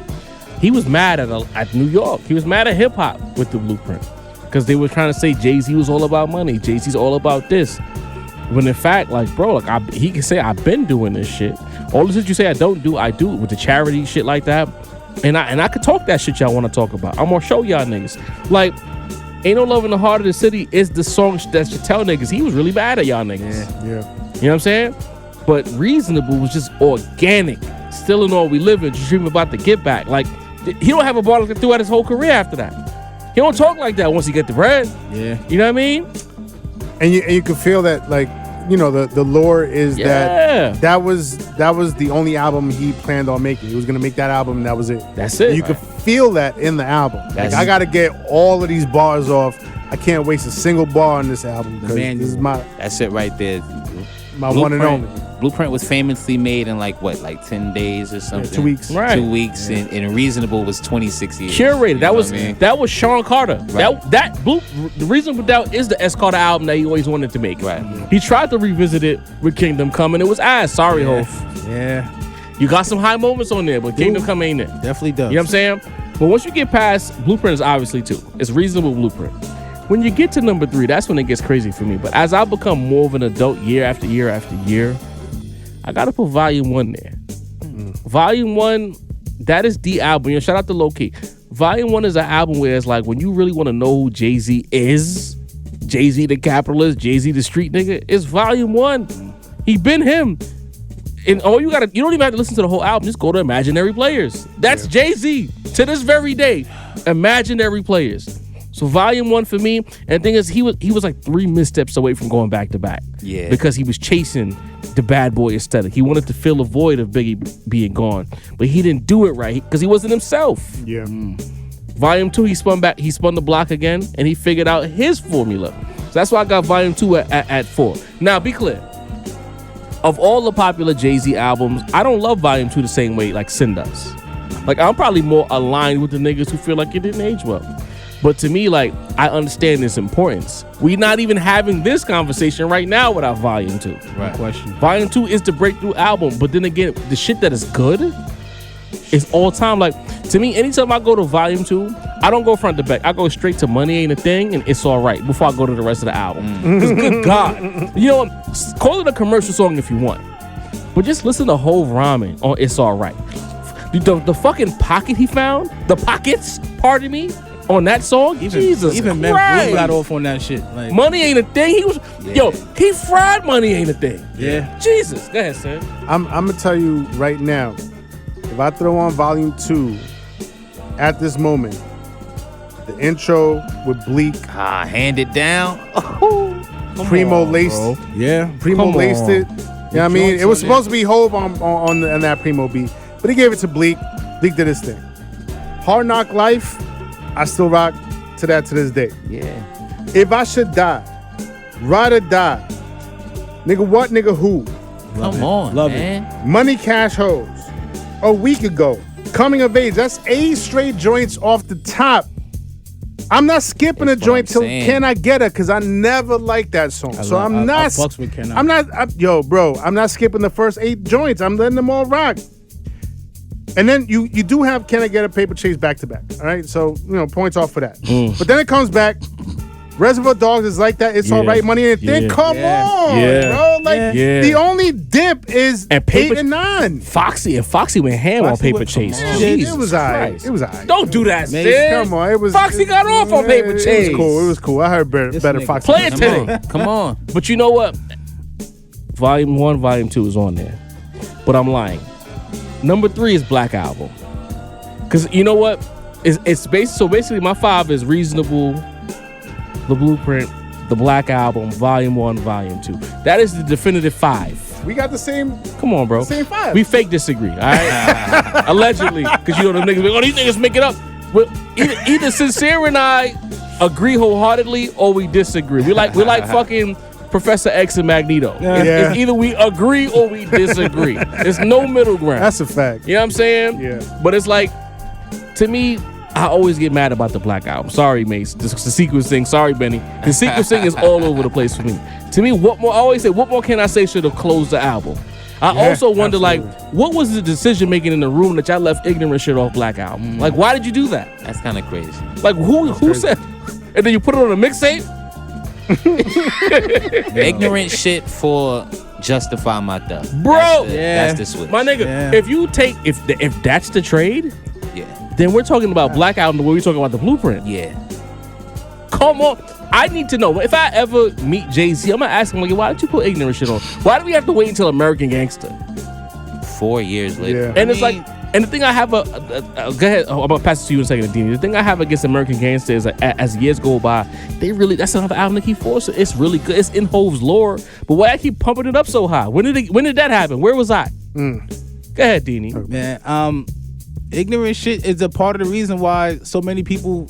He was mad at New York. He was mad at hip hop with the Blueprint because they were trying to say Jay-Z was all about money. Jay-Z's all about this. When in fact, like, bro, like he can say I've been doing this shit. All the shit you say I don't do, I do with the charity shit like that. And I could talk that shit y'all want to talk about. I'm gonna show y'all niggas. Like, Ain't No Love in the Heart of the City is the song that should tell niggas he was really bad at y'all niggas. Yeah. You know what I'm saying? But Reasonable was just organic. Still in all we live in, just dreaming about the get back. Like, he don't have a bar throughout his whole career after that. He don't talk like that once he get the bread. Yeah. You know what I mean? And you can feel that, like, you know, the lore is that was the only album he planned on making. He was gonna make that album and that was it. That's it. And you could feel that in the album. Like, I gotta get all of these bars off. I can't waste a single bar on this album because this is That's it right there. my one and only. Blueprint was famously made in like 10 days or something. 2 weeks. Right. 2 weeks, and Reasonable was 26 years. Curated. You know That what I mean? was Sean Carter. Right. The Reasonable Doubt is the S. Carter album that he always wanted to make. Right. He tried to revisit it with Kingdom Come and it was ass. Sorry, Hov. Yeah. You got some high moments on there, but Kingdom Come ain't it. Definitely does. You know what I'm saying? But once you get past Blueprint is obviously 2. It's Reasonable, Blueprint. When you get to number 3, that's when it gets crazy for me. But as I become more of an adult year after year after year, I gotta put Volume 1 there. Volume 1, that is the album. You know, shout out to Low Key. Volume 1 is an album where it's like when you really want to know who Jay-Z is, Jay-Z the capitalist, Jay-Z the street nigga, it's Volume 1. He been him. And all you don't even have to listen to the whole album. Just go to Imaginary Players. That's Jay-Z to this very day. Imaginary Players. So Volume 1 for me, and the thing is, he was like 3 missteps away from going back to back. Yeah. Because he was chasing the bad boy aesthetic. He wanted to fill a void of Biggie being gone, but he didn't do it right because he wasn't himself. Yeah. Volume 2, he spun the block again, and he figured out his formula. So that's why I got Volume 2 at 4. Now, be clear. Of all the popular Jay-Z albums, I don't love Volume 2 the same way like Sin does. Like, I'm probably more aligned with the niggas who feel like it didn't age well. But to me, like, I understand its importance. We're not even having this conversation right now without Volume 2. Right. Question. Volume 2 is the breakthrough album. But then again, the shit that is good is all time. Like, to me, anytime I go to Volume 2, I don't go front to back. I go straight to Money Ain't a Thing and It's All Right before I go to the rest of the album. Because good God. You know what? Call it a commercial song if you want. But just listen to Hov rhyming on It's All Right. The fucking pocket he found, the pockets, pardon me, on that song, Jesus Even Christ. Blue got off on that shit. Like, Money Ain't a Thing. He fried Money Ain't a Thing. Yeah. Jesus. Go ahead, son. I'm gonna tell you right now, if I throw on Volume 2 at this moment, the intro with Bleak, Hand It Down. Primo laced, Yeah. Primo Come laced on. it. You know what I mean? It was supposed to be Hov on that Primo beat, but he gave it to Bleak. Bleak did his thing. Hard Knock Life, I still rock to that to this day. Yeah. If I Should Die, Ride or Die, Nigga What, Nigga Who, Come on, Love man. Money Cash Hoes, A Week Ago, Coming of Age. That's 8 straight joints off the top. I'm not skipping That's a joint what till I'm saying. Can I Get Her because I never liked that song. So I I'm not. fucks with Can I. I'm not. Bro, I'm not skipping the first 8 joints. I'm letting them all rock. And then you do have Can I Get a Paper Chase back to back. All right, so points off for that. But then it comes back. Reservoir Dogs is like that. It's Yeah. All Right, Money Ain't a Thing. Yeah. Come on, Yeah. bro. Like Yeah. the only dip is And 8 and 9. Foxy went ham on Foxy Paper went Chase. from- Jesus It was alright. Christ. It was alright. Don't do that, Man, Sid. Come on, it was. Foxy got off on Paper It Chase. was cool. It was cool. I heard better This nigga. Foxy. Play it Come today. on. Come on. But you know what? Volume 1, Volume 2 is on there. But I'm lying. Number 3 is Black Album. Because you know what? It's basically my 5 is Reasonable, The Blueprint, The Black Album, Volume 1, Volume 2. That is the definitive 5. We got the same. Come on, bro. Same five. We fake disagree, all right? Allegedly, because you know the niggas like, oh, these niggas make it up. Well, either Sincere and I agree wholeheartedly or we disagree. We like fucking Professor X and Magneto. It's either we agree or we disagree. There's no middle ground. That's a fact. You know what I'm saying? Yeah. But it's like, to me, I always get mad about the Black Album. Sorry, Mase. The sequencing. Sorry, Benny. The sequencing is all over the place for me. To me, what more? I always say, what more can I say should have closed the album? I also wonder, like, what was the decision making in the room that y'all left ignorant shit off Black Album? Like, why did you do that? That's kind of crazy. Like, who said? And then you put it on a mixtape? Ignorant shit for justify my thug. Bro, that's the switch. My nigga, if you take if that's the trade, Yeah. then we're talking about Black Album the way we're talking about the Blueprint. Yeah. Come on. I need to know. If I ever meet Jay-Z, I'm gonna ask him, like, why did you put ignorant shit on? Why do we have to wait until American Gangster? 4 years later. And it's like, and the thing I have go ahead. I'm gonna pass it to you in a second, Dini. The thing I have against American Gangster is that as years go by, that's another album that keep forcing. It's really good. It's in Hove's lore, but why I keep pumping it up so high? When did that happen? Where was I? Go ahead, Dini. Man, ignorant shit is a part of the reason why so many people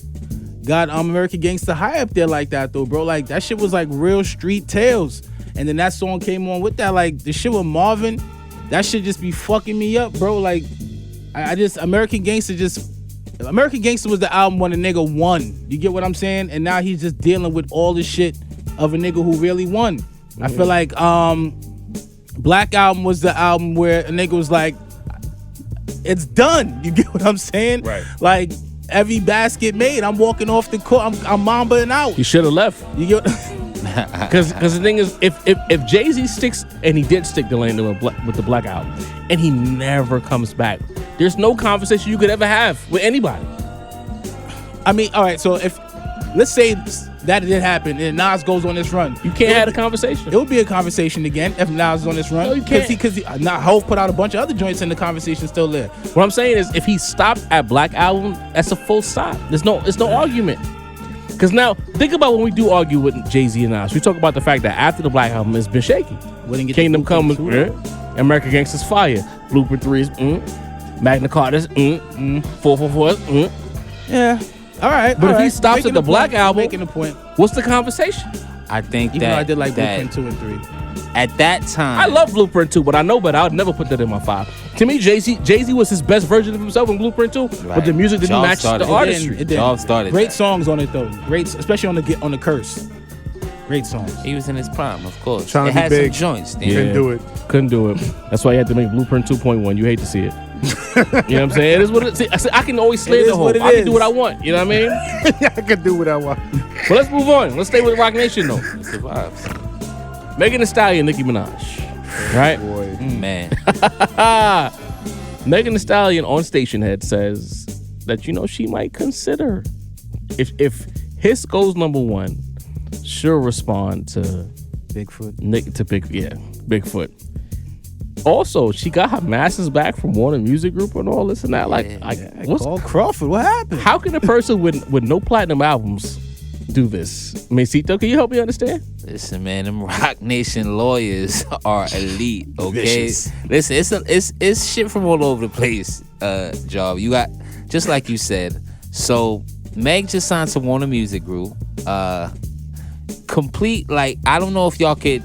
got American Gangster high up there like that, though, bro. Like, that shit was like real street tales, and then that song came on with that. Like, the shit with Marvin, that shit just be fucking me up, bro. Like, I just American Gangster was the album when a nigga won. You get what I'm saying? And now he's just dealing with all the shit of a nigga who really won. I feel like Black Album was the album where a nigga was like, it's done. You get what I'm saying? Right. Like, every basket made, I'm walking off the court, I'm mambaing out. He should have left. You get Because the thing is, if Jay-Z sticks, and he did stick the landing with the Black Album, and he never comes back, there's no conversation you could ever have with anybody. I mean, all right, so let's say that did happen and Nas goes on this run. You can't have a conversation. It would be a conversation again if Nas is on this run. No, you can't. Because Hov put out a bunch of other joints and the conversation's still there. What I'm saying is, if he stopped at Black Album, that's a full stop. There's no argument. Because now, think about when we do argue with Jay-Z and Nas. We talk about the fact that after the Black Album, it's been shaky. Kingdom Come, American Gangster's fire. Blueprint 3 is Magna Carta's 444 is Yeah. All right. But if he stops at the Black Album, making a point. What's the conversation? I think Even though I did like Blueprint 2 and 3. At that time, I love Blueprint 2, but I know better. I would never put that in my 5. To me, Jay-Z was his best version of himself in Blueprint 2, but the music didn't match the artistry. It didn't. Great songs on it though. Great, especially on the Curse. Great songs. He was in his prime, of course. Trying to it be had big. some joints. Couldn't do it. That's why you had to make Blueprint 2.1. You hate to see it. You know what I'm saying? It is what it is. I can always slay the whole. I can do what I want. You know what I mean? I can do what I want. But let's move on. Let's stay with Rock Nation though. It survives. Megan Thee Stallion, Nicki Minaj. Right? Boy. Man. Megan Thee Stallion on Station Head says that, she might consider if Hiss goes number 1, she'll respond to Bigfoot. Bigfoot. Also, she got her masters back from Warner Music Group and all this and that. What's Call Crawford? What happened? How can a person with no platinum albums do this? Mesito, can you help me understand? Listen, man, them Rock Nation lawyers are elite. Okay, Vicious. Listen, it's shit from all over the place. Job, you got just like you said. So Meg just signed to Warner Music Group. Complete, like, I don't know if y'all could,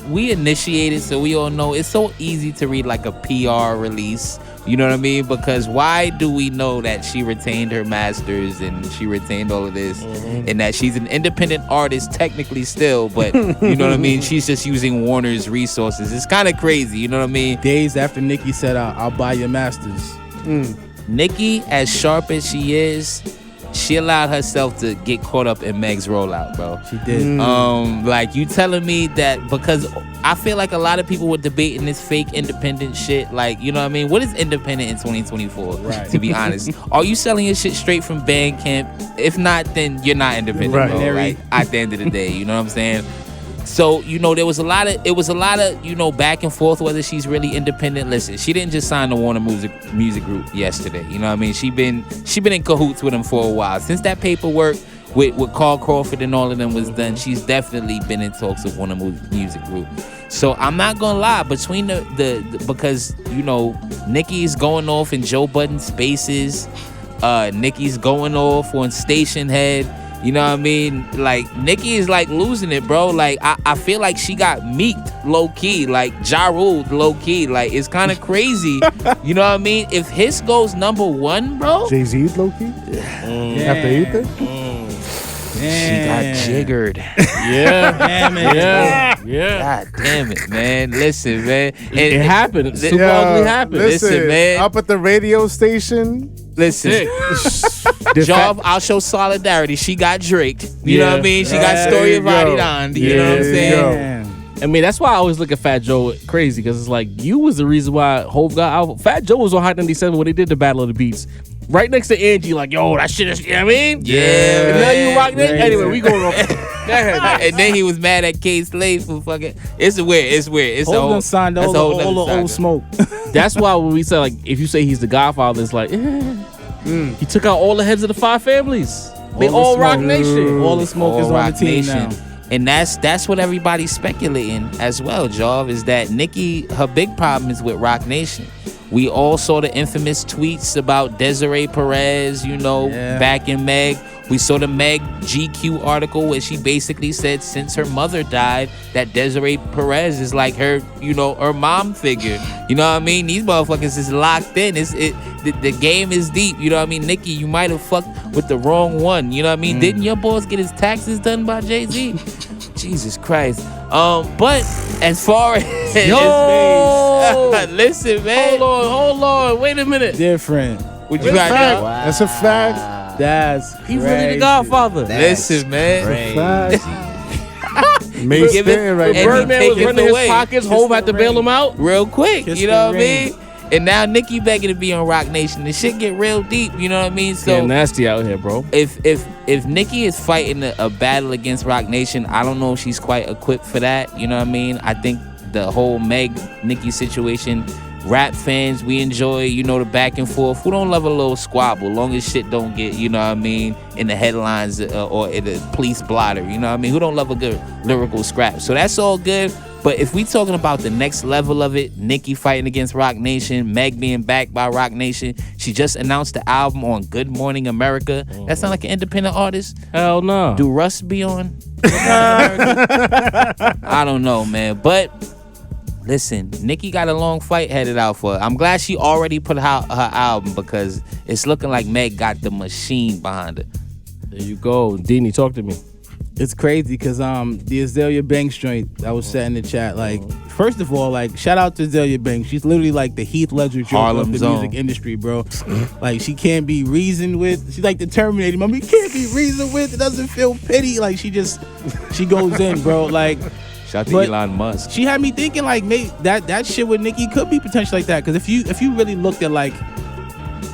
we initiated, so we all know it's so easy to read like a PR release. You know what I mean? Because why do we know that she retained her masters and she retained all of this and that she's an independent artist technically still, but you know what I mean? She's just using Warner's resources. It's kind of crazy, you know what I mean? Days after Nicki said, I'll buy your masters. Nicki, as sharp as she is, she allowed herself to get caught up in Meg's rollout, bro. She did. Like, you telling me that, because I feel like a lot of people were debating this fake independent shit. Like, you know what I mean? What is independent in 2024? Right. To be honest, are you selling your shit straight from Bandcamp? If not, then you're not independent, Right. bro. Like, at the end of the day, you know what I'm saying? So, there was a lot of, back and forth whether she's really independent. Listen, she didn't just sign the Warner Music Group yesterday. You know what I mean? She been in cahoots with them for a while. Since that paperwork with Carl Crawford and all of them was done, she's definitely been in talks with Warner Music Group. So I'm not gonna lie, between the because you know Nicki's going off in Joe Budden spaces, Nicki's going off on Station Head. You know what I mean? Like, Nicki is, like, losing it, bro. Like, I feel like she got meeked low-key. Like, Ja Rule low-key. Like, it's kind of crazy. You know what I mean? If Hiss goes number 1, bro. Jay-Z's low-key? After Ethan? She got jiggered. Yeah. Damn it. Yeah. God damn it, man. Listen, man. It happened. It super ugly happened. Listen, man. Up at the radio station. Listen. Job, I'll show solidarity. She got Draked. You know what I mean? She got Story of Adidan. You know what I'm saying? I mean, that's why I always look at Fat Joe crazy, because it's like, you was the reason why Hov got out. Fat Joe was on Hot 97 when they did the Battle of the Beats. Right next to Angie, like, yo, that shit is, you know what I mean? Yeah. And now you rock that. Anyway, we going on. And then he was mad at K Slade for fucking. It's weird. It's Hold on, signed all the old smoke. That's why when we say, like, if you say he's the Godfather, it's like, he took out all the heads of the 5 families. They all Rock Nation. All the smoke is on Rock the team Nation. now. And that's what everybody's speculating as well, Jov, is that Nicki, her big problem is with Rock Nation. We all saw the infamous tweets about Desiree Perez, you know, back in Meg. We saw the Meg GQ article where she basically said since her mother died, that Desiree Perez is like her, you know, her mom figure. You know what I mean? These motherfuckers is locked in. The game is deep. You know what I mean? Nicki, you might have fucked with the wrong one. You know what I mean? Didn't your boss get his taxes done by Jay-Z? Jesus Christ. But as far as listen, man. Hold on. Wait a minute. Different. What you got? Wow. That's a fact. That's He's really the Godfather. Listen, man. Mace Give it- Stanton right and now. Birdman take was it running away. his pockets. Hov had to bail him out. Real quick. Kiss You know the what I mean? ring. And now Nicki begging to be on Rock Nation. The shit get real deep. You know what I mean? So Getting nasty out here, bro. if Nicki is fighting a battle against Rock Nation, I don't know if she's quite equipped for that. You know what I mean? I think the whole Meg Nicki situation, rap fans, we enjoy, you know, the back and forth. Who don't love a little squabble? Long as shit don't get, you know what I mean, in the headlines or in the police blotter. You know what I mean? Who don't love a good lyrical scrap? So that's all good. But if we talking about the next level of it, Nicki fighting against Rock Nation, Meg being backed by Rock Nation, she just announced the album on Good Morning America. That sound like an independent artist? Hell no. Do Russ be on? I don't know, man. But listen, Nicki got a long fight headed out for her. I'm glad she already put out her album because it's looking like Meg got the machine behind her. There you go. Deanie, talk to me. It's crazy because the Azalea Banks joint that was set in the chat, like, first of all, like, shout out to Azalea Banks. She's literally like the Heath Ledger joke Harlem of the Zone. music industry, bro. Like, she can't be reasoned with. She's like the Terminator. Mommy can't be reasoned with. It doesn't feel pity. Like, she goes in, bro. Like, Shout out to But- Elon Musk. she had me thinking, like, maybe that shit with Nicki could be potentially like that. Because if you really looked at, like,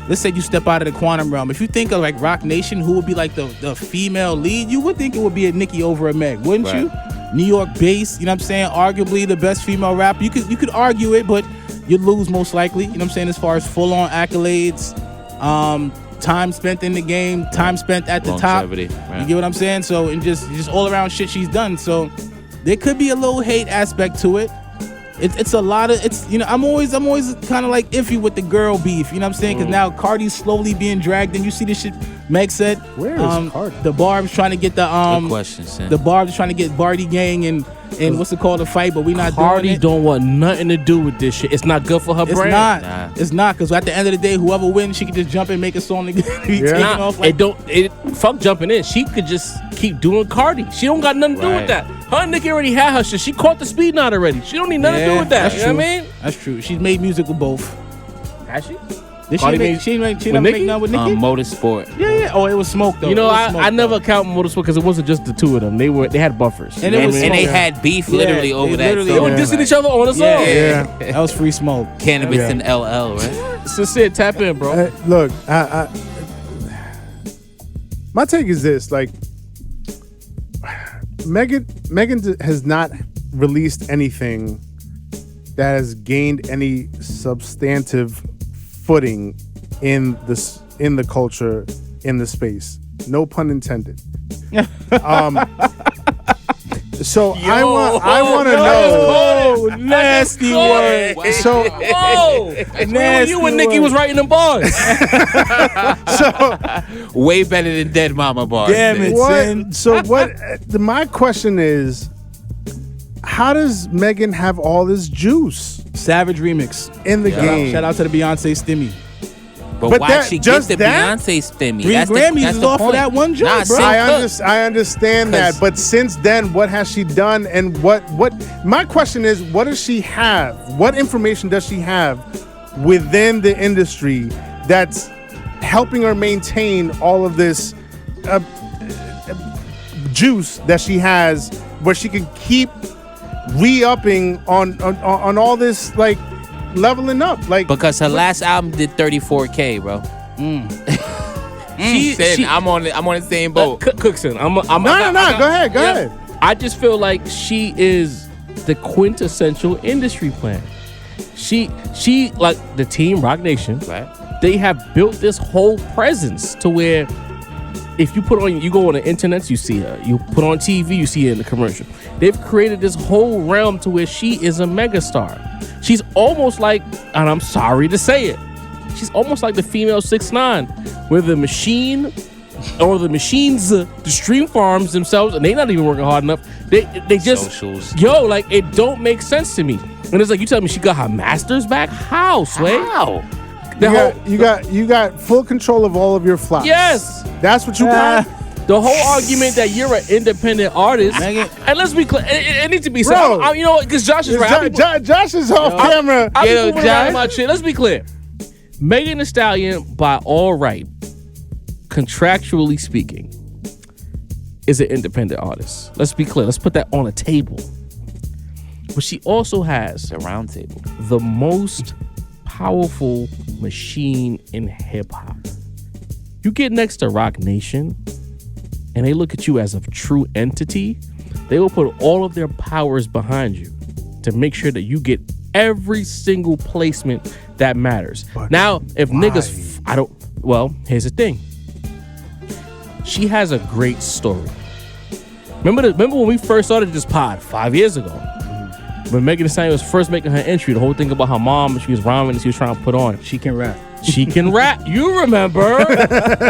let's say you step out of the quantum realm. If you think of like Rock Nation, who would be like the female lead, you would think it would be a Nicki over a Meg, wouldn't you? New York based, you know what I'm saying? Arguably the best female rapper. You could argue it, but you'd lose most likely. You know what I'm saying? As far as full on accolades, time spent in the game, time spent at the top. Longevity, right. You get what I'm saying? So and just all around shit she's done. So there could be a little hate aspect to it. It's a lot of, it's, you know, I'm always kind of like iffy with the girl beef, you know what I'm saying? Because now Cardi's slowly being dragged, and you see this shit Meg said. Where is Cardi? The Barb's trying to get Good question, Sam. the Barb's trying to get Barty Gang and what's it called, a fight, but we not Cardi doing it. don't want nothing to do with this shit. It's not good for her It's brand. not. Nah. It's not, because at the end of the day, whoever wins, she can just jump and make a song and be taken Nah, off. Like, fuck jumping in. She could just keep doing Cardi. She don't got nothing to do Right. with that. Her and Nicki already had her shit. She caught the speed knot already. She don't need nothing to do with that. That's You true. know what I mean? That's true. She's made music with both. Has she? Did Cardi she made- never with make Nicki? none with Nicki? Motorsport. Yeah. Oh, it was Smoke though. You know, It was Smoke, I never though. count Motorsport because it wasn't just the two of them. They had buffers. And it You know was what I And mean? they had beef literally Yeah, over they that literally- They song. were dissing Like, each other on the song. Yeah. That was Free Smoke. Cannabis Yeah. and LL, right? Sincere, tap in, bro. Look, my take is this: like, Megan has not released anything that has gained any substantive footing in the culture, in the space. No pun intended. So I want to know. Oh, nasty word. So Nasty you when Nicki was writing them bars. Way better than Dead Mama bars. Damn it, son. My question is, how does Megan have all this juice Savage remix. in the game? Shout out to the Beyonce Stimmy. But why that- she get just the that? Beyonce stimmy? Three Grammys is off for that one joint, Nah, bro. Sid Cook. I understand that, 'Cause- but since then, what has she done? And what? My question is, what does she have? What information does she have within the industry that's helping her maintain all of this juice that she has, where she can keep re-upping on all this, like leveling up, like Because her last album did 34K, bro. She- I'm on the same boat. Cookson. No. Go ahead. I just feel like she is the quintessential industry plant. She like the team Rock Nation. Right. They have built this whole presence to where if you go on the internet, you see her. You put on TV, you see her in the commercial. They've created this whole realm to where she is a megastar. She's almost like, and I'm sorry to say it, she's almost like the female 6ix9ine, where the machine or the machines, the stream farms themselves, and they not even working hard enough. They just Socials. like it don't make sense to me. And it's like you tell me she got her masters back. How, Sway? How? You got full control of all of your flops. Yes. That's what you got. The whole argument that you're an independent artist, Megan- and let's be clear, it needs to be said. Bro. You know what? Because Josh is right. Josh is off camera. I'm Yo, moving around my shit. Let's be clear. Megan Thee Stallion, by all right, contractually speaking, is an independent artist. Let's be clear. Let's put that on a table. But she also has The round table. the most powerful machine in hip hop. You get next to Rock Nation, and they look at you as a true entity, they will put all of their powers behind you to make sure that you get every single placement that matters. But now, if why? niggas, here's the thing. She has a great story. Remember when we first started this pod 5 years ago? When Megan Thee Stallion was first making her entry, the whole thing about her mom, she was rhyming and she was trying to put on. She can rap. She can rap. You remember?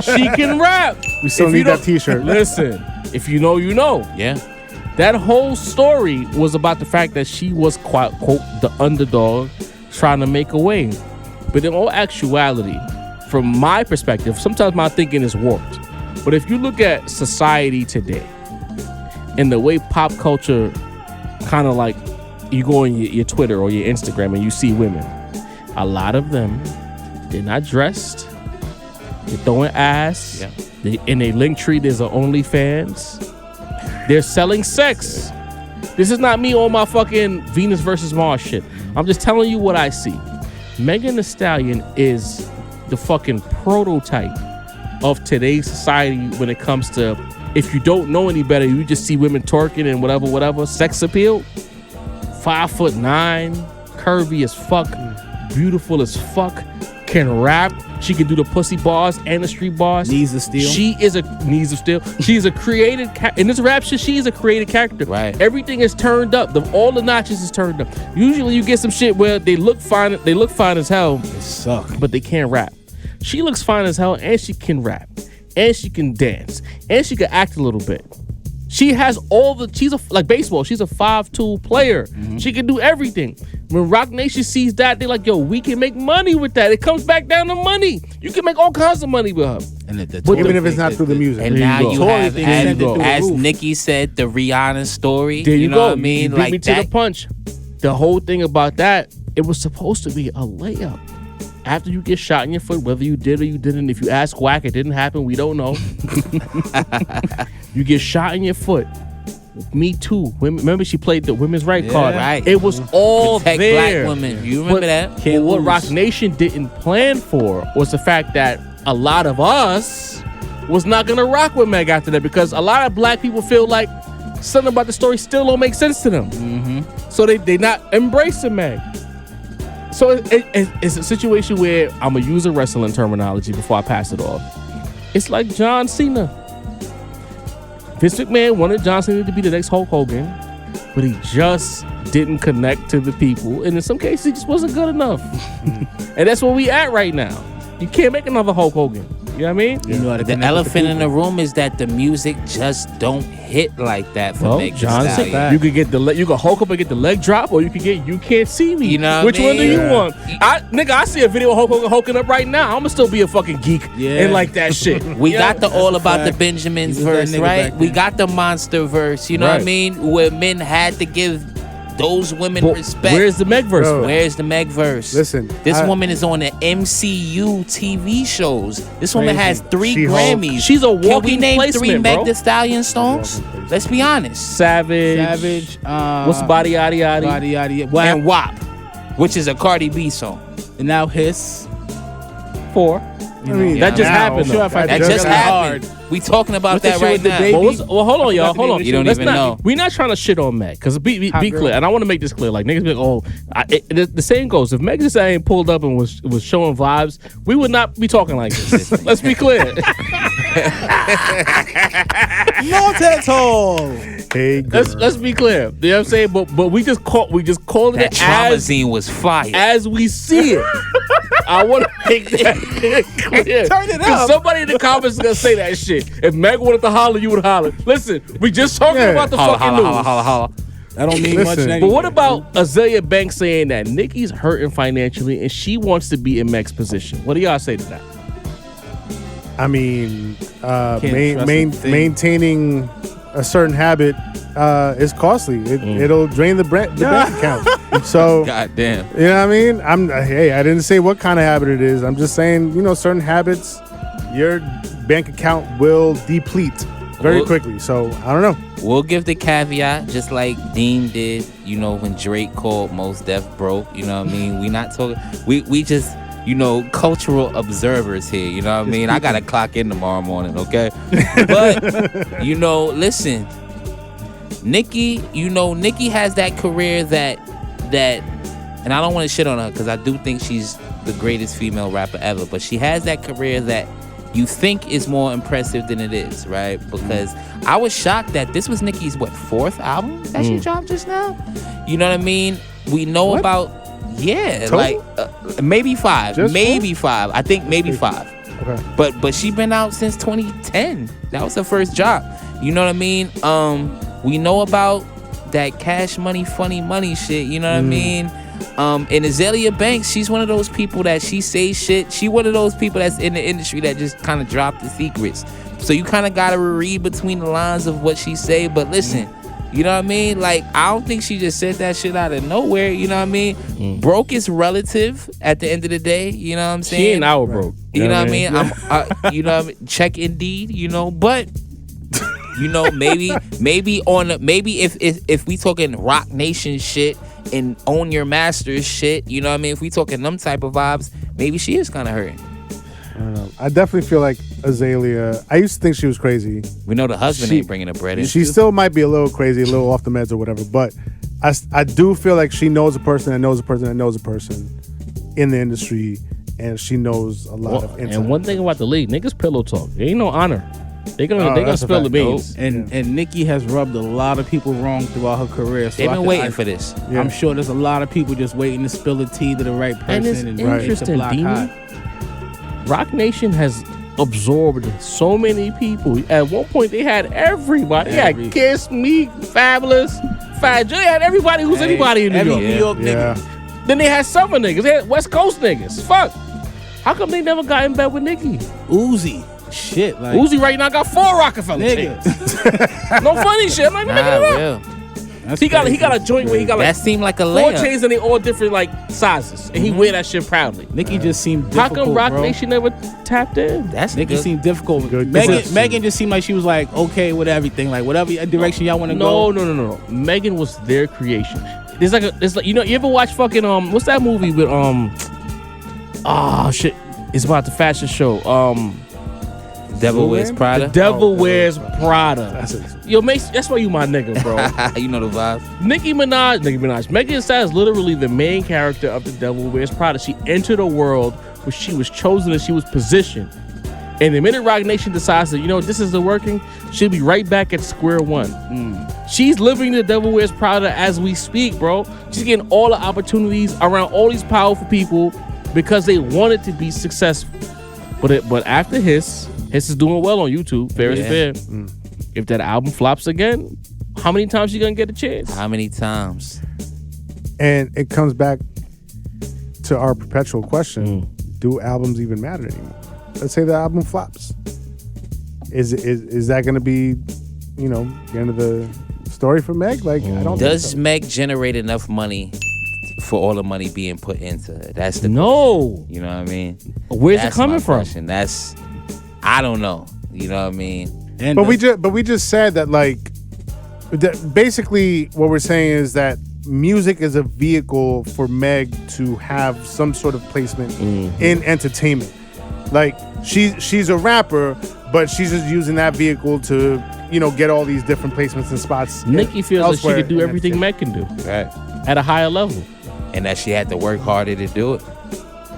She can rap. We still If you need that don't- T-shirt. Listen, if you know, you know. Yeah. That whole story was about the fact that she was, quote, the underdog trying to make a way. But in all actuality, from my perspective, sometimes my thinking is warped. But if you look at society today and the way pop culture kind of like, you go on your Twitter or your Instagram and you see women, a lot of them, they're not dressed, they're throwing ass, in a link tree there's an OnlyFans, they're selling sex. This is not me on my fucking Venus versus Mars shit. I'm just telling you what I see. Megan Thee Stallion is the fucking prototype of today's society when it comes to, if you don't know any better, you just see women twerking and whatever, sex appeal. 5'9", curvy as fuck, beautiful as fuck, can rap. She can do the pussy bars and the street bars. Knees of steel. She is a knees of steel. She's a created in this rap shit. She is a created character. Right. Everything is turned up. All the notches is turned up. Usually you get some shit where they look fine. They look fine as hell, They suck. but they can't rap. She looks fine as hell, and she can rap, and she can dance, and she can act a little bit. She has like baseball, she's a 5'2" player. She can do everything. When Rock Nation sees that, they're like, yo, we can make money with that. It comes back down to money. You can make all kinds of money with her. And Even if it's not through the music. And There you now go. you Tory have, thing is go. as Nicki said, the Rihanna story. There you know go. what I mean? You beat Like me to that. the punch. The whole thing about that, it was supposed to be a layup. After you get shot in your foot, whether you did or you didn't, if you ask Whack, it didn't happen, we don't know. You get shot in your foot. Me Too. Remember she played the women's right card. right. It was all Protect there. black women. You remember that? But what Rock Nation didn't plan for was the fact that a lot of us was not gonna rock with Meg after that, because a lot of black people feel like something about the story still don't make sense to them. So they not embracing Meg. So it's a situation where I'm gonna use a wrestling terminology before I pass it off. It's like John Cena. Vince McMahon wanted John Cena to be the next Hulk Hogan, but he just didn't connect to the people, and in some cases, he just wasn't good enough. And that's where we at right now. You can't make another Hulk Hogan. You know what I mean? You know how to The connect with elephant in people. the room is that the music just don't hit like that for Meg Thee John Stallion. Cena. You could get you could Hulk up and get the leg drop, or you could get You Can't See Me. You know what Which I one do mean? you Yeah. want? I see a video of Hulk Hogan hulking up right now. I'ma still be a fucking geek and like that shit. We got the All a About the fact. Benjamins He was that verse, nigga right? back We then. got the Monster verse, you know what I Right. mean? Where men had to give those women But respect. where's the Meg verse? Bro. man? Where's the Meg verse? Listen, This I- woman is on the MCU TV shows. This woman Crazy. has 3 She-Hulk. Grammys. She's a Can we walking name 3 placement, Meg bro. Thee Stallion songs? Let's be honest. Savage. What's Body Yaddy Yaddy? Body yaddy. Well, And WAP, which is a Cardi B song. and now Hiss. 4. I mean, that just now, happened. Sure, though. if I That Just just got happened. We talking about What's the that shit right with the now. baby? Well, hold on, y'all. Hold on. You don't Let's even not, know. We're not trying to shit on Meg, because be Hot girl. clear, and I want to make this clear. Like niggas be like, the saying goes, if Meg Thee Stallion pulled up and was showing vibes, we would not be talking like this. Let's be clear. Not at all. Hey, girl. Let's be clear. You know what I'm saying? But we just called That it as Traumazine was fire. as we see it. I want to make that clear. Turn it 'Cause up. somebody in the comments is gonna say that shit. If Meg wanted to holler, you would holler. Listen, we just talking Yeah. about the Holla, fucking holla, news. holla, holla, holla. That don't mean much. Listen. Anyway. But what about Azalea Banks saying that Nicki's hurting financially and she wants to be in Meg's position? What do y'all say to that? I mean, Can't trust a thing. maintaining a certain habit is costly. It'll drain the bank account. So, God damn. you know what I mean? I didn't say what kind of habit it is. I'm just saying, certain habits, your bank account will deplete very Well- quickly. So, I don't know. We'll give the caveat, just like Dean did, when Drake called Mos Def broke, you know what I mean? We not talking, we just, cultural observers here, you know what I mean? I gotta clock in tomorrow morning, okay? But, listen, Nicki, Nicki has that career that, and I don't want to shit on her because I do think she's the greatest female rapper ever, but she has that career that you think is more impressive than it is, right? Because I was shocked that this was Nicki's, 4th album that she dropped just now? You know what I mean? We know about, Total? like maybe 5. Just Maybe 5. I think maybe 5. Okay. But she been out since 2010. That was her first job. You know what I mean? We know about that Cash Money, Funny Money shit. You know what I mean? And Azalea Banks, she's one of those people that she says shit. She one of those people that's in the industry that just kind of drop the secrets. So you kind of gotta read between the lines of what she say. But listen, you know what I mean? Like, I don't think she just said that shit out of nowhere. You know what I mean? Broke is relative at the end of the day. You know what I'm saying? She ain't our broke. You know what I mean? You know what I mean? Check Indeed, but maybe if we talking Rock Nation shit and Own Your Masters shit, you know what I mean? If we talking them type of vibes, maybe she is kind of hurting. I don't know. I definitely feel like Azalea, I used to think she was crazy. We know the husband She- ain't bringing the bread in. She still might be a little crazy, a little off the meds or whatever, but I do feel like she knows a person that knows a person that knows a person in the industry, and she knows a lot of insight. And one thing about the league, niggas pillow talk. There ain't no honor. They gonna that's a spill the fact. beans. And Nicki has rubbed a lot of people wrong throughout her career. So They've been waiting for this. Yeah. I'm sure there's a lot of people just waiting to spill the tea to the right person. And it's hit the interesting, block Dean. hot. Rock Nation has absorbed so many people. At one point, they had everybody. They had Kiss, Me, Fabulous, Fat Joe. They had everybody who's anybody in New Every York. New York Yeah. nigga. Then they had summer niggas. They had West Coast niggas. Fuck. How come they never got in bed with Nicki? Uzi. Shit. Like, Uzi right now got 4 Rockefeller nigga. chains. No funny shit. I'm like, Nah, nigga, what? real. That's He got crazy. a joint where he got That like seemed like a 4 layup. chains and they all different like sizes, and he wear that shit proudly. Nicki just seemed How difficult, come Rock bro. Nation never tapped in? That's Nicki good. seemed difficult. Good. Megan just seemed like she was like okay with everything, like whatever direction y'all want to go. No. Megan was their creation. There's like you ever watch fucking what's that movie with shit. It's about the fashion show. Devil Wears Prada. The Devil Wears Prada. That's it. Yo, Mace, that's why you my nigga, bro. You know the vibe. Nicki Minaj. Megan Thee Stallion is literally the main character of The Devil Wears Prada. She entered a world where she was chosen and she was positioned. And the minute Rock Nation decides that, this isn't working, she'll be right back at square one. She's living the Devil Wears Prada as we speak, bro. She's getting all the opportunities around all these powerful people because they wanted to be successful. But after Hiss is doing well on YouTube, fair is fair. If that album flops again, how many times you gonna get a chance? How many times? And it comes back to our perpetual question: do albums even matter anymore? Let's say the album flops. Is that going to be, the end of the story for Meg? Like, I don't. Does think so. Meg generate enough money for all the money being put into her? That's the No. question. You know what I mean? Where's That's it coming my from? question. I don't know. You know what I mean? And But we just said that, like, basically what we're saying is that music is a vehicle for Meg to have some sort of placement in entertainment. Like, she's a rapper, but she's just using that vehicle to, get all these different placements and spots. Nicki feels like she elsewhere could do in everything entertainment. Meg can do Right. at a higher level. And that she had to work harder to do it.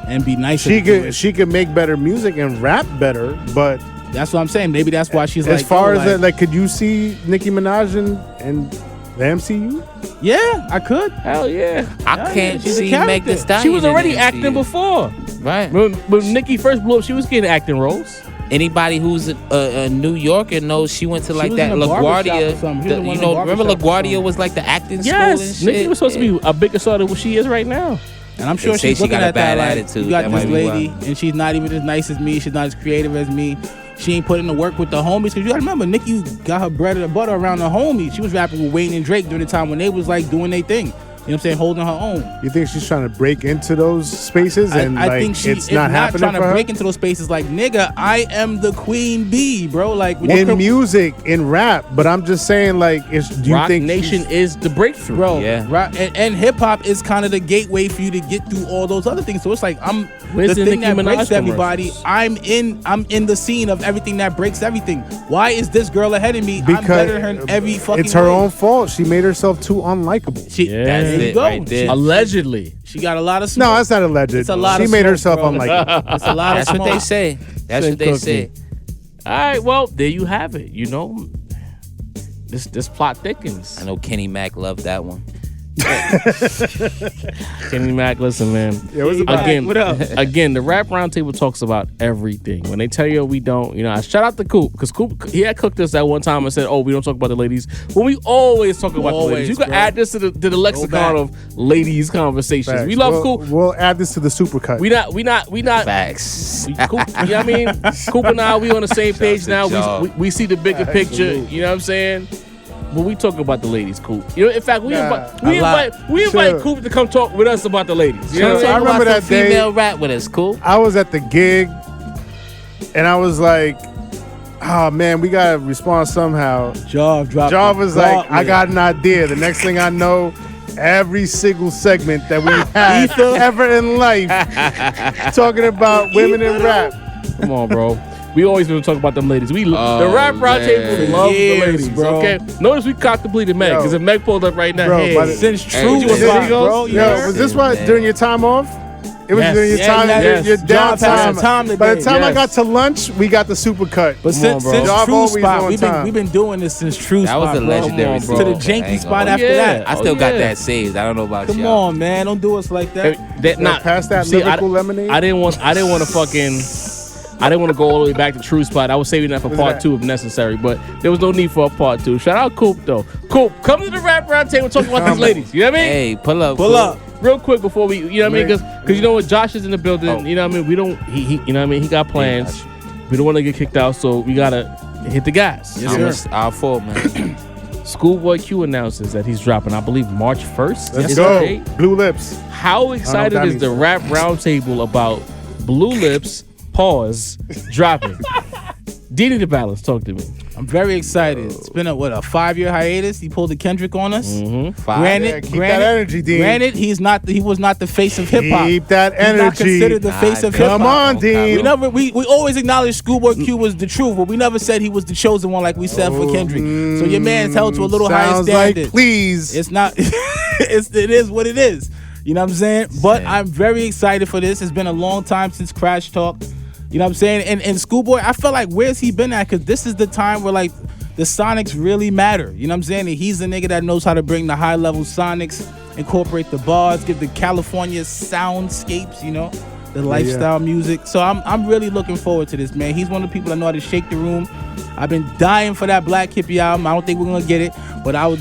and be nicer. She could make better music and rap better, but That's what I'm saying. Maybe that's why she's as like. far yo, as that, like, could you see Nicki Minaj and the MCU? yeah, I could. Hell yeah. I can't she's a see Meg character. Thee Stallion. She was in already the acting MCU. before. Right. When Nicki first blew up, she was getting acting roles. Anybody who's a New Yorker knows she went to like was that in a barbershop LaGuardia. or something. She was in one of the Remember barbershops or LaGuardia something. was like the acting school Yes, and shit. Nicki was supposed to be a bigger star than what she is right now. And I'm They sure say she's she looking got a at that bad like, attitude. you got That this might be lady, why. and she's not even as nice as me. She's not as creative as me. She ain't putting the work with the homies. Because you got to remember, Nicki got her bread and butter around the homies. She was rapping with Wayne and Drake during the time when they was like doing their thing. You know what I'm saying? Holding her own. You think she's trying to break into those spaces and I like think she it's is not not happening trying for to her? break into those spaces like, nigga, I am the queen bee, bro. Like, In music, in rap, but I'm just saying, like, do you Rock think Nation she's- is the breakthrough. bro, Yeah. and hip hop is kind of the gateway for you to get through all those other things. So it's like Where's the the thing Nicki that breaks Minaj everybody. commercials? I'm in the scene of everything that breaks everything. Why is this girl ahead of me? I'm better than her in every fucking it's her way. own fault. She made herself too unlikable. She, Yeah. there That's you it go. right there. Allegedly. She got a lot of smoke. No, that's not alleged. It's a lot she of made smoke, herself bro. unlikable. It's a lot That's of what smoke. they say. That's what they say. All right, well, there you have it. This plot thickens. I know Kenny Mac loved that one. Kenny Mac, listen, man. Yeah, what's about Again, What up? again, the Rap Roundtable talks about everything. When they tell you we don't, I shout out to Coop, because Coop, he had cooked us at one time and said, "Oh, we don't talk about the ladies." When we always talk about the ladies. Always, You can bro. add this to the lexicon back. of ladies conversations. Facts. We love we'll, Coop. We'll add this to the supercut. We not. Facts. Coop, you know what I mean? Coop and I, we on the same page to now. Joe. We see the bigger picture. You know what I'm saying? But we talk about the ladies, Coop. In fact, we invite Sure. Coop to come talk with us about the ladies. You know what I'm Sure. saying? I remember About that some day. female rap with us, cool. I was at the gig, and I was like, "Oh man, we gotta respond somehow." Jaw dropped. Jaw was like, gauntlet. "I got an idea." The next thing I know, every single segment that we had ever in life talking about women in rap. Come on, bro. We always gonna talk about them ladies. The Rap Roundtable man. loves the Years, ladies, bro. okay? Notice we contemplated Meg, Yo. because if Meg pulled up right now, Bro, hey, by the- Since Hey, True was there hot, he bro. goes. You Yo, heard? was this what Man. during your time off? It was Yes. during your Yeah, time, yes. your John passed the time today. By the time I Yes. got to lunch, we got the super cut. But Come since on, bro. Y'all True always Spot, on we've time. been doing this since True That Spot. was a bro. legendary Come on, bro. song. To the I janky ain't spot gonna- after yeah. that. I still got yeah. that saved. I don't know about Come y'all. on, man. Don't do us like that. Pass that see, lyrical lemonade. I didn't want to go all the way back to True Spot. I was saving that for What's part that? 2 if necessary, but there was no need for a part 2. Shout out Coop though. Coop, come to the Rap Roundtable talk about these ladies. You know what I mean? Hey, pull up. Pull cool. up. Real quick before we, you know what I mean? Because you know what, Josh is in the building. Oh. You know what I mean? We don't. He you know what I mean? He got plans. We don't want to get kicked out, so we gotta hit the gas. Yes, Our fault, man. Schoolboy Q announces that he's dropping, I believe, March 1st. Let's is go. the date. Blue lips. How excited that is the means. Rap Roundtable about Blue Lips, pause, dropping? Dini the Balance, talk to me. I'm very excited. It's been a 5-year hiatus. He pulled the Kendrick on us. Five. Granted, keep that energy, Dean. Granted, he was not the face of hip hop. Keep that He's not energy. considered the face of hip hop. Come on, Dean. We always acknowledge Schoolboy Q was the truth, but we never said he was the chosen one like we said for Kendrick. So your man's held to a little higher Sounds standard. like please. It's not. It is what it is. You know what I'm saying? But I'm very excited for this. It's been a long time since Crash Talk. You know what I'm saying? And Schoolboy, I felt like where's he been at? Because this is the time where like the sonics really matter. You know what I'm saying? And he's the nigga that knows how to bring the high level sonics, incorporate the bars, give the California soundscapes, you know, the lifestyle music. So I'm really looking forward to this, man. He's one of the people that know how to shake the room. I've been dying for that Black Hippie album. I don't think we're gonna get it, but I would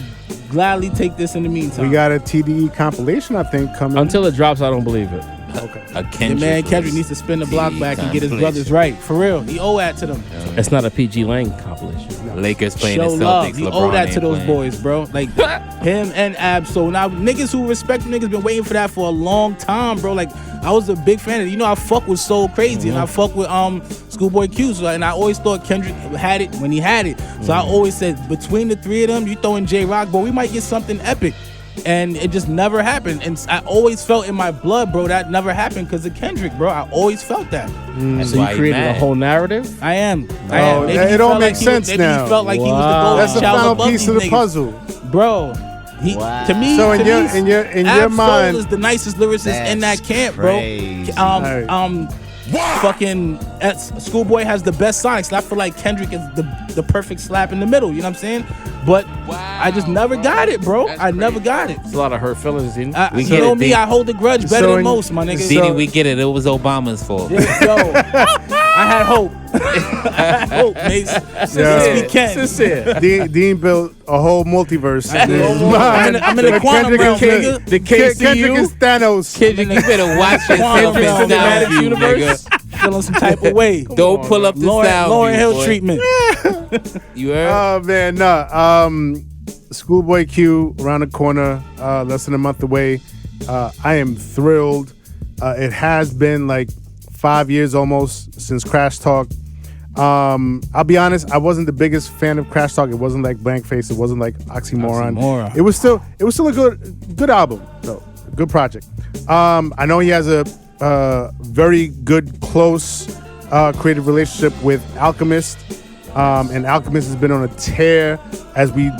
gladly take this in the meantime. We got a TDE compilation, I think, coming. Until it drops, I don't believe it. Okay. A Kendrick. Man, Kendrick needs to spin the block back and get his brothers right. For real. He owe that to them. It's not a PG Lang compilation. Lakers playing Show the love. Celtics. He LeBron owe that to ain't those playing. boys, bro. Like him and Ab. So now niggas who respect them niggas been waiting for that for a long time, bro. Like I was a big fan of it. You know, I fuck with Soul Crazy and I fuck with Schoolboy Q. So, and I always thought Kendrick had it when he had it. So I always said between the three of them, you throw in J Rock, bro, we might get something epic. And it just never happened. And I always felt in my blood, bro, that never happened because of Kendrick, bro. I always felt that. So you created a whole narrative? I am. Oh, it all makes sense now. He felt like he was the golden That's the child final above piece these of the niggas. puzzle. Bro. To me, So in your Ab mind, Soul is the nicest lyricist in that camp, bro. crazy. Fucking Schoolboy has the best sonics. And I feel like Kendrick is the perfect slap in the middle. You know what I'm saying? But I just never got it, bro. I never got it. It's a lot of hurt feelings. You get know it, me, D. I hold the grudge better So than in- most, my nigga. Didi, we get it. It was Obama's fault. Yo, I had hope. I had hope, Mase. Since we can. Sincere. Dean built a whole multiverse. I'm in the quantum realm, nigga. The Kendrick is KCU. Thanos. Kendrick, you better watch your Quantum Kendrick realm, style view, universe. nigga. Feeling some type of way. Don't pull up the sound Lauren view, Hill boy. treatment. You heard? Oh man, no. Schoolboy Q around the corner, less than a month away. I am thrilled. It has been like 5 years almost since Crash Talk. I'll be honest, I wasn't the biggest fan of Crash Talk. It wasn't like Blank Face. It wasn't like Oxymoron. It was still a good album, though. Good project. I know he has a very good, close creative relationship with Alchemist. And Alchemist has been on a tear, as we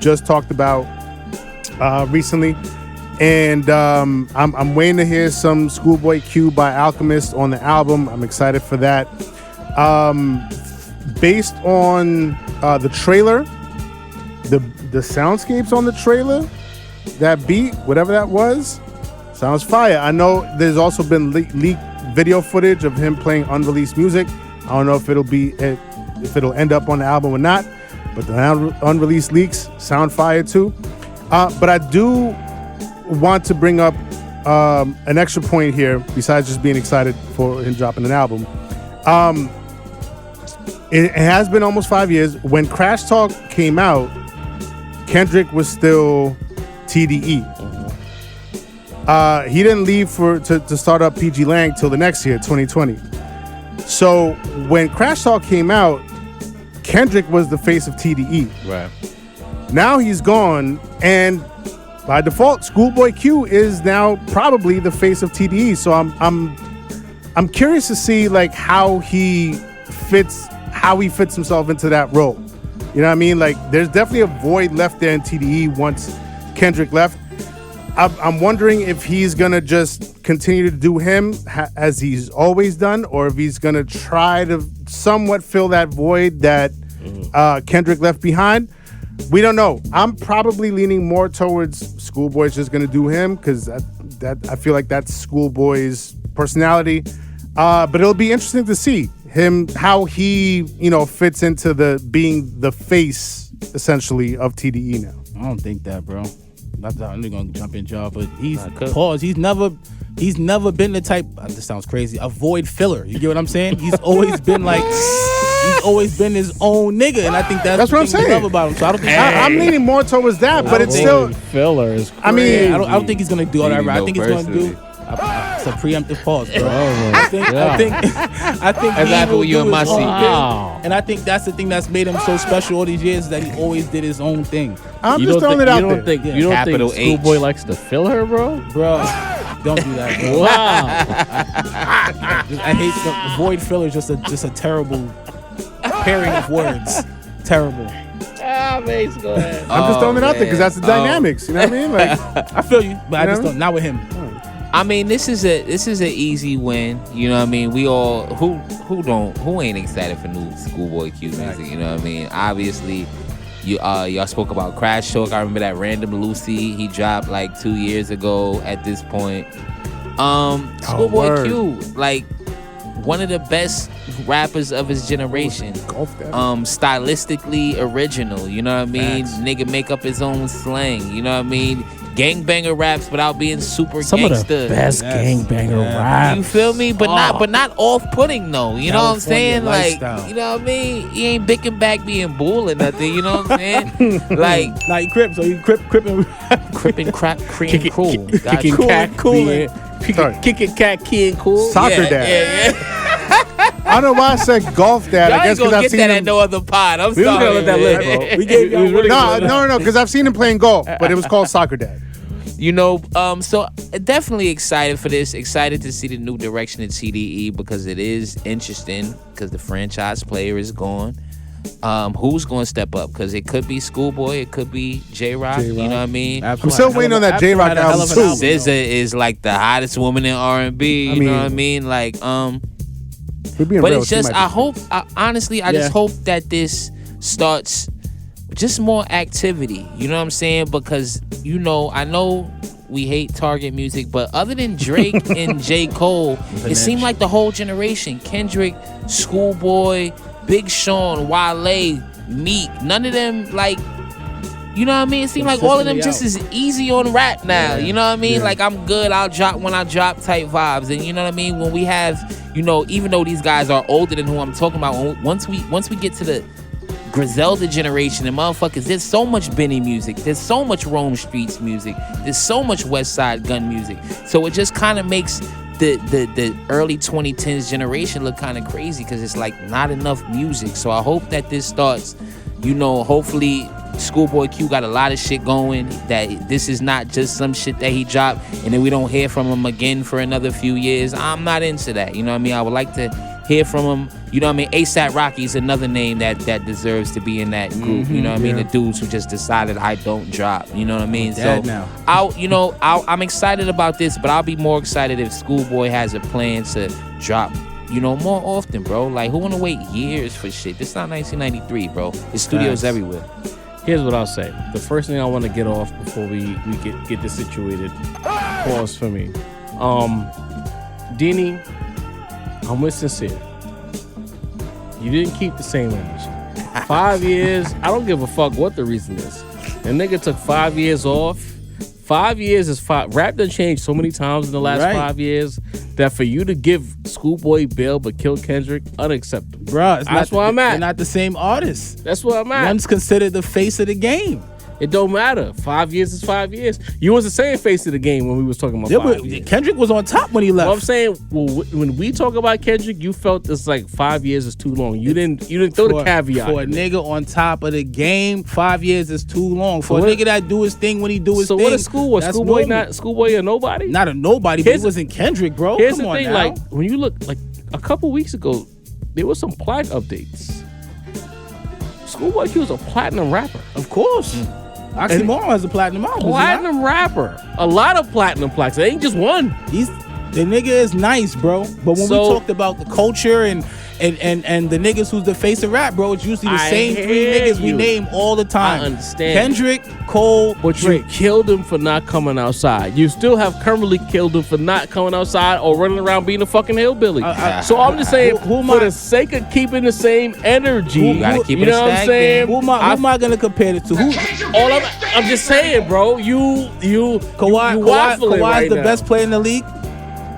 just talked about recently. And I'm waiting to hear some Schoolboy Q by Alchemist on the album. I'm excited for that. Based on the trailer, the soundscapes on the trailer, that beat, whatever that was, sounds fire. I know there's also been leaked video footage of him playing unreleased music. I don't know if it'll end up on the album or not, but the unreleased leaks sound fire too. But I do want to bring up an extra point here, besides just being excited for him dropping an album. It has been almost 5 years. When Crash Talk came out, Kendrick was still TDE. He didn't leave to start up PG Lang till the next year, 2020. So when Crash Talk came out, Kendrick was the face of TDE. Right. Now he's gone, and by default, Schoolboy Q is now probably the face of TDE. So I'm curious to see like how he fits himself into that role. You know what I mean? Like there's definitely a void left there in TDE once Kendrick left. I'm wondering if he's gonna just continue to do him as he's always done, or if he's gonna try to somewhat fill that void that Kendrick left behind. We don't know. I'm probably leaning more towards Schoolboy's just gonna do him because that I feel like that's Schoolboy's personality. But it'll be interesting to see him how he fits into being the face essentially of TDE now. I don't think that, bro. I'm gonna jump in, y'all, but he's never been the type. This sounds crazy. A void filler. You get what I'm saying? He's always been like. He's always been his own nigga, and I think that's what I'm saying. I love about him. So I don't think I'm leaning more towards that, but it's still. Filler is crazy. I mean, I don't think he's gonna do all that. Right? I think he's gonna do. It's a preemptive pause, bro. I think That's he after will you do and his Mase. own Wow. thing. And I think that's the thing that's made him so special all these years, is that he always did his own thing. I'm just throwing it out there. You don't Capital think Schoolboy H. likes to fill her, bro? Bro, don't do that, bro. Wow. I hate the void filler. Just a terrible pairing of words. Terrible. Mase, go ahead. I'm just throwing it out there because that's the dynamics. You know what I mean? Like, I feel you, but I You just know? don't. Not with him. I mean, this is an easy win. You know what I mean? We all who ain't excited for new Schoolboy Q music. You know what I mean? Obviously, y'all spoke about Crash Talk. I remember that Random Lucy he dropped like 2 years ago. At this point, Schoolboy Q, like one of the best rappers of his generation. Stylistically original. You know what I mean? Nigga make up his own slang. You know what I mean? Gangbanger raps without being super Some gangster. of the best gangbanger raps. You feel me? But not off-putting though. You know what I'm saying? Lifestyle. Like, you know what I mean? He ain't bicking back being bull or nothing. You know what I'm saying? Like, Like Crip, so you Crip and crippin' crack, cream, cool. Kicking Cool, cat, cool, kicking cat, key and cool. Soccer dad. Yeah. I don't know why I said golf dad. Y'all I guess ain't because gonna I've get seen that him. at no other pod. I'm We was sorry. gonna let that live, bro. We gave y'all really No, because I've seen him playing golf, but it was called soccer dad. You know, so definitely excited for this. Excited to see the new direction at TDE because it is interesting because the franchise player is gone. Who's going to step up? Because it could be Schoolboy, it could be J-Rock. You know what I mean? I'm still waiting on that J-Rock album too. SZA is like the hottest woman in R&B. You know what I mean? Like, We're being but real, it's she just, might be- I just hope that this starts just more activity. You know what I'm saying? Because, you know, I know we hate Target music, but other than Drake and J. Cole, it seemed like the whole generation, Kendrick, Schoolboy, Big Sean, Wale, Meek, none of them, like, you know what I mean? It seemed like all of them just is easy on rap now. You know what I mean? Like, I'm good, I'll drop when I drop type vibes. And you know what I mean? When we have, you know, even though these guys are older than who I'm talking about, once we get to the Griselda generation and motherfuckers, there's so much Benny music, there's so much Rome Streets music, there's so much West Side Gun music. So it just kind of makes the early 2010s generation look kind of crazy because it's like not enough music. So I hope that this starts, you know, hopefully Schoolboy Q got a lot of shit going, that this is not just some shit that he dropped and then we don't hear from him again for another few years. I'm not into that. You know what I mean? I would like to hear from him. You know what I mean? ASAP Rocky's another name that deserves to be in that group. You know what I mean? The dudes who just decided I don't drop. You know what I mean? Dad So now. I'm excited about this, but I'll be more excited if Schoolboy has a plan to drop, you know, more often, bro. Like, who wanna wait years for shit? This is not 1993, bro. There's studios everywhere. Here's what I'll say. The first thing I want to get off before we get this situated. Pause for me. Dini, I'm with Sincere. You didn't keep the same energy. 5 years, I don't give a fuck what the reason is. The nigga took 5 years off. 5 years is five. Rap done changed so many times in the last 5 years that for you to give Schoolboy bail but kill Kendrick, unacceptable. Bruh, That's where I'm at. They're not the same artists. That's where I'm at. One's considered the face of the game. It don't matter. 5 years is 5 years. You was the same face of the game when we was talking about Yeah, 5 but years. Kendrick was on top when he left. Well, I'm saying, when we talk about Kendrick, you felt it's like 5 years is too long. You didn't throw the caveat. For a nigga on top of the game, 5 years is too long. For So a what- nigga that do his thing when he do his So thing. what is Schoolboy? that's Schoolboy normal. Schoolboy or nobody? Not a nobody, but Here's he wasn't Kendrick, bro. Here's Come the on thing, now. like when you look, like a couple weeks ago, there was some plaque updates. Schoolboy Q was a platinum rapper. Of course. Oxymoron has a platinum album. Platinum rapper. A lot of platinum plaques. It ain't just one. The nigga is nice, bro. But when we talked about the culture and the niggas who's the face of rap, bro, it's usually the I same three hear niggas we you. name all the time. I understand. Kendrick, Cole, But Drake. you killed him for not coming outside. You still have currently killed him for not coming outside or running around being a fucking hillbilly. So I'm just saying, for the sake of keeping the same energy, You gotta keep you it know what I'm saying? Who am I gonna compare it to? I'm just saying, bro. You waffling Kawhi's right the now. best player in the league.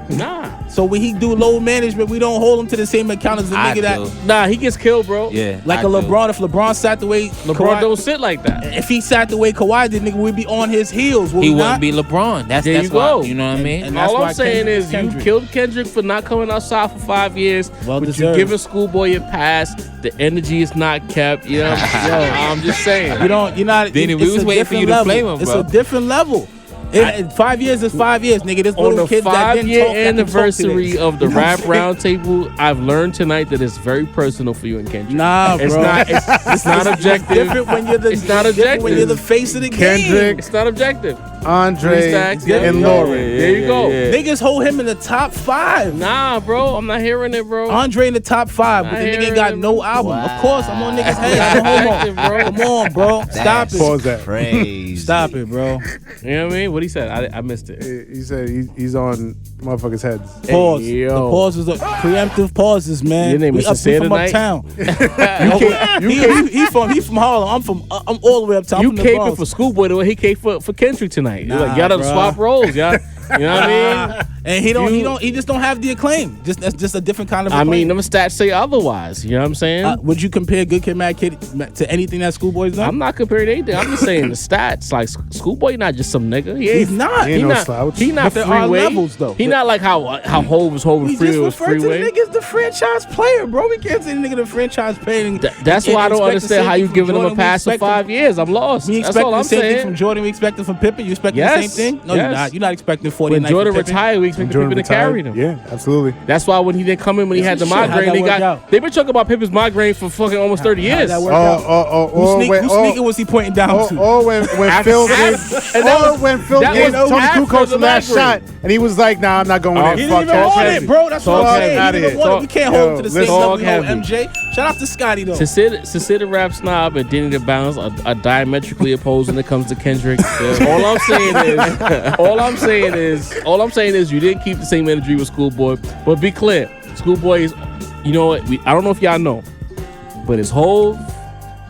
Nah. So when he do load management, we don't hold him to the same account as the nigga that. Nah, he gets killed, bro. Yeah. Like a LeBron, if LeBron sat the way LeBron Kawhi, don't sit like that. if he sat the way Kawhi did, nigga, we'd be on his heels. He wouldn't be LeBron. That's There you why, go. you know what I mean? And that's All why I'm saying Kendrick is you killed Kendrick for not coming outside for 5 years. Well but deserved. you giving Schoolboy a pass. The energy is not kept. You know what I'm saying? I'm just saying. You're not. Benny, we it's was a waiting for you different to flame level. him, bro. It's a different level. 5 years is 5 years, nigga. There's On little the kids that didn't 5-year talk that can talk anniversary today. of the You know what Rap I'm saying? Roundtable, I've learned tonight that it's very personal for you and Kendrick. Nah, it's bro. not. It's not objective. Different when you're the. It's not different when objective. you're the face of the game. Kendrick, It's not objective. Andre, Three Stacks, and yeah. Lauren. There you go. Niggas hold him in the top 5. Nah, bro, I'm not hearing it, bro. Andre in the top 5, but I the nigga hear ain't got it. no album. Wow. Of course, I'm on niggas' head. I'm a homo. Come on, bro. Stop That's it. Pause that. Crazy. Stop it, bro. You know what I mean? What he said? I missed it. He said he's on motherfuckers' heads. Pause. Hey, yo. The pauses are preemptive pauses, man. Your name we is up, Sincere we from tonight? uptown. He from Harlem. I'm all the way uptown. You I'm from the caping Bronx. for Schoolboy the way he caped for Kendrick tonight. Nah, Like, y'all done bruh. swap roles, y'all. You know what I mean? And he just don't have the acclaim. That's just a different kind of I acclaim. mean, them stats say otherwise. You know what I'm saying? Would you compare Good Kid, Mad Kid to anything that Schoolboy's done? I'm not comparing anything. I'm just saying the stats. Like Schoolboy, not just some nigga. He ain't, He's not. He ain't He no not. slouch. He not But there are freeway. levels, though. He not like how Hov was Hov We and Freeway just was referred to the Freeway. nigga as the franchise player, bro. We can't say the nigga the franchise player. That's why I don't understand how you giving him a pass for 5 years. I'm lost. We That's expect all the I'm same thing saying. from Jordan. We expect it from Pippen. You expect the Yes, same thing? No, yes. you're not. You're not expecting 40 When nights Jordan from Pippen. retired, we expected Jordan Pippen to carry retired. them. Yeah, absolutely. That's why when he didn't come in when he had the Shit, how'd migraine, that work they've been talking about Pippen's migraine for fucking almost 30 years. How'd that work out? Whose sneaker was he pointing down to? Or when Phil gave, and that was- when Phil that gave was Tony after Kukoc the the last shot, migraine. and he was like, "Nah, I'm not going Oh, in." He Fuck didn't even that. want it, bro. That's what Talk I'm heavy. saying. He didn't even want it. We can't hold him to the same listen. level we hold Talk MJ. Shout out to Scotty, though. To sit a rap snob and Denny the Bounce are diametrically opposed when it comes to Kendrick. All I'm saying is you didn't keep the same energy with Schoolboy. But be clear, Schoolboy is, you know what? I don't know if y'all know, but his Hov,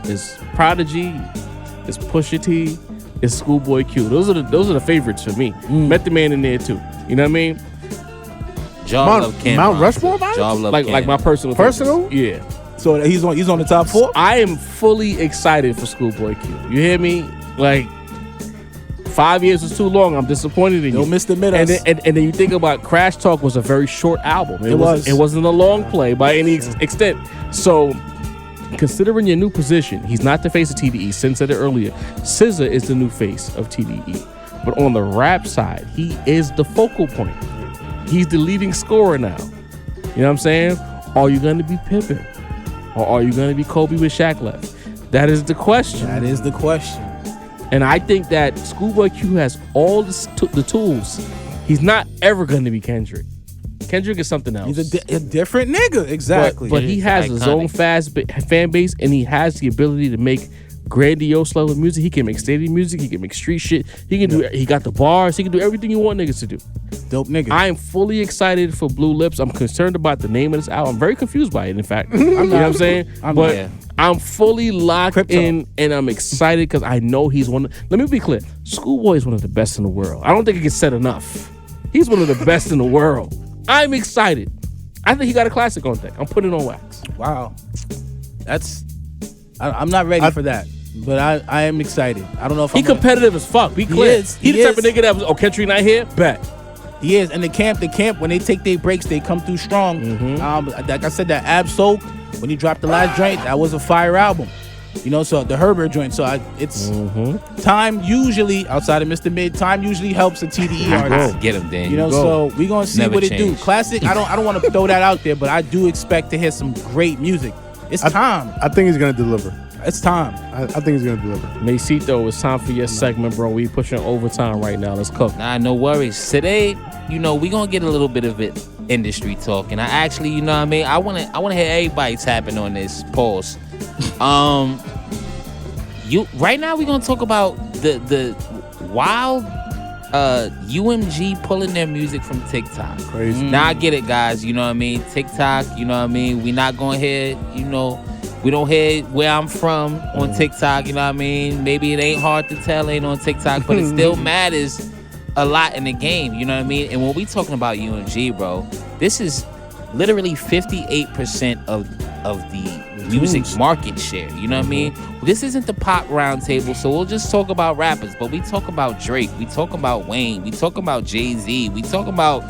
his Prodigy, his Pusha T, his Schoolboy Q. Those are the favorites for me. Met the man in there too. You know what I mean? Mount Rushmore vibes? Like my personal Personal? favorite. Yeah. So he's on the top 4? I am fully excited for Schoolboy Q. You hear me? Like 5 years was too long. I'm disappointed in you. Don't misdemeanor And us. then, and then you think about Crash Talk was a very short album. It was. It wasn't a long play by any extent. So considering your new position, he's not the face of TDE. Sin said it earlier. SZA is the new face of TDE. But on the rap side, he is the focal point. He's the leading scorer now. You know what I'm saying? Are you going to be Pippen? Or are you going to be Kobe with Shaq left? That is the question. That is the question. And I think that Schoolboy Q has all the tools. He's not ever going to be Kendrick. Kendrick is something else. He's a different nigga. Exactly. But he has his own fast fan base, and he has the ability to make grandiose level music. He can make stadium music. He can make street shit. He can do. He got the bars. He can do everything you want niggas to do. Dope nigga. I am fully excited for Blue Lips. I'm concerned about the name of this album. I'm very confused by it, in fact. You know what I'm saying? I'm fully locked in, and I'm excited because I know he's one. Let me be clear. Schoolboy is one of the best in the world. I don't think it gets said enough. He's one of the best in the world. I'm excited. I think he got a classic on deck. I'm putting it on wax. Wow. I'm not ready for that. But I am excited. I don't know if He competitive as fuck. Be clear. He the type of nigga that was, Kendrick not here? Bet. He is. And the camp, when they take their breaks, they come through strong. Like I said, that Ab Soak, when he dropped the last joint, that was a fire album. You know, so the Herbert joint. So it's time usually, outside of Mr. Mid, time usually helps a TDE artist. Get him, Dan. You know, so we gonna see Never what it do. change. Classic. I don't want to throw that out there, but I do expect to hear some great music. It's time. I think he's gonna deliver. It's time. I think he's gonna deliver. Macito, it's time for your segment, bro. We pushing overtime right now. Let's cook. Nah, no worries. Today, we gonna get a little bit of it industry talk, and I actually, you know what I mean. I wanna hear everybody tapping on this. Pause. Right now we gonna talk about the wild UMG pulling their music from TikTok. Crazy. Now I get it, guys. You know what I mean. TikTok. You know what I mean. We not gonna hear. We don't hear where I'm from on TikTok, you know what I mean? Maybe it ain't hard to tell, ain't on TikTok, but it still matters a lot in the game, you know what I mean? And when we talking about UMG, bro, this is literally 58% of the music market share, you know what I mean? This isn't the pop roundtable, so we'll just talk about rappers, but we talk about Drake, we talk about Wayne, we talk about Jay-Z, we talk about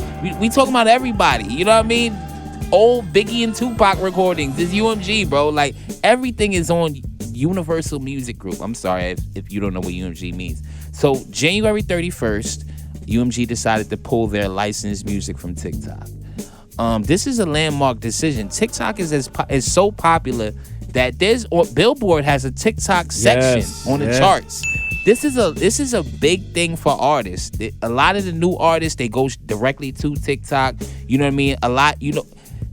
everybody, you know what I mean? Old Biggie and Tupac recordings. This UMG, bro. Like, everything is on Universal Music Group. I'm sorry if you don't know what UMG means. So, January 31st, UMG decided to pull their licensed music from TikTok. This is a landmark decision. TikTok is so popular that Billboard has a TikTok section on the charts. this is a big thing for artists. A lot of the new artists, they go directly to TikTok. You know what I mean? A lot,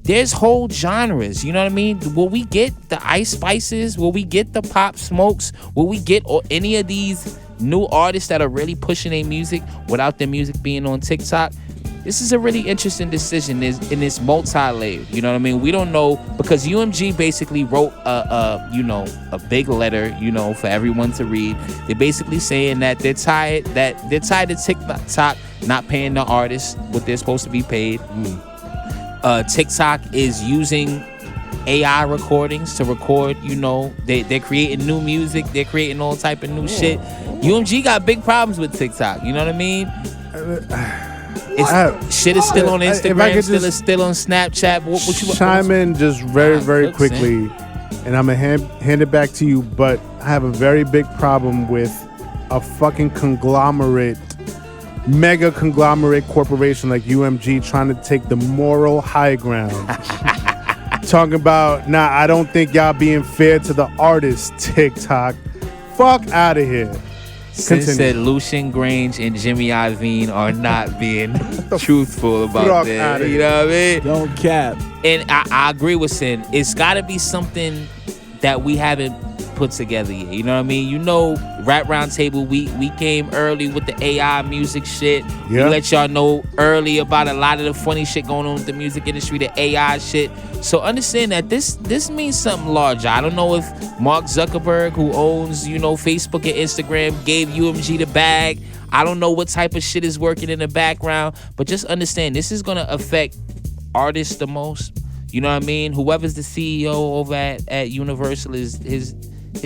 there's whole genres. You know what I mean? Will we get the Ice Spices? Will we get the Pop Smokes? Will we get any of these new artists that are really pushing their music without their music being on TikTok? This is a really interesting decision in this multi-layered. You know what I mean? We don't know, because UMG basically wrote a big letter, for everyone to read. They're basically saying that they're tired of TikTok not paying the artists what they're supposed to be paid. TikTok is using AI recordings to record, they're creating new music, they're creating all type of new shit. UMG got big problems with TikTok, you know what I mean? Shit is still on Instagram, still on Snapchat. What you chime in just very quickly, and I'm gonna hand it back to you. But I have a very big problem with a fucking mega conglomerate corporation like UMG trying to take the moral high ground. Talking about, I don't think y'all being fair to the artists. TikTok, fuck out of here. Since said Lucian Grange and Jimmy Iovine are not being truthful about that. You know what I mean? Don't cap. And I agree with Sin. It's got to be something that we haven't put together yet. You know what I mean? Rap Roundtable, we came early with the AI music shit. Yeah. We let y'all know early about a lot of the funny shit going on with the music industry, the AI shit. So understand that this means something larger. I don't know if Mark Zuckerberg, who owns, Facebook and Instagram, gave UMG the bag. I don't know what type of shit is working in the background, but just understand this is gonna affect artists the most. You know what I mean? Whoever's the CEO over at Universal his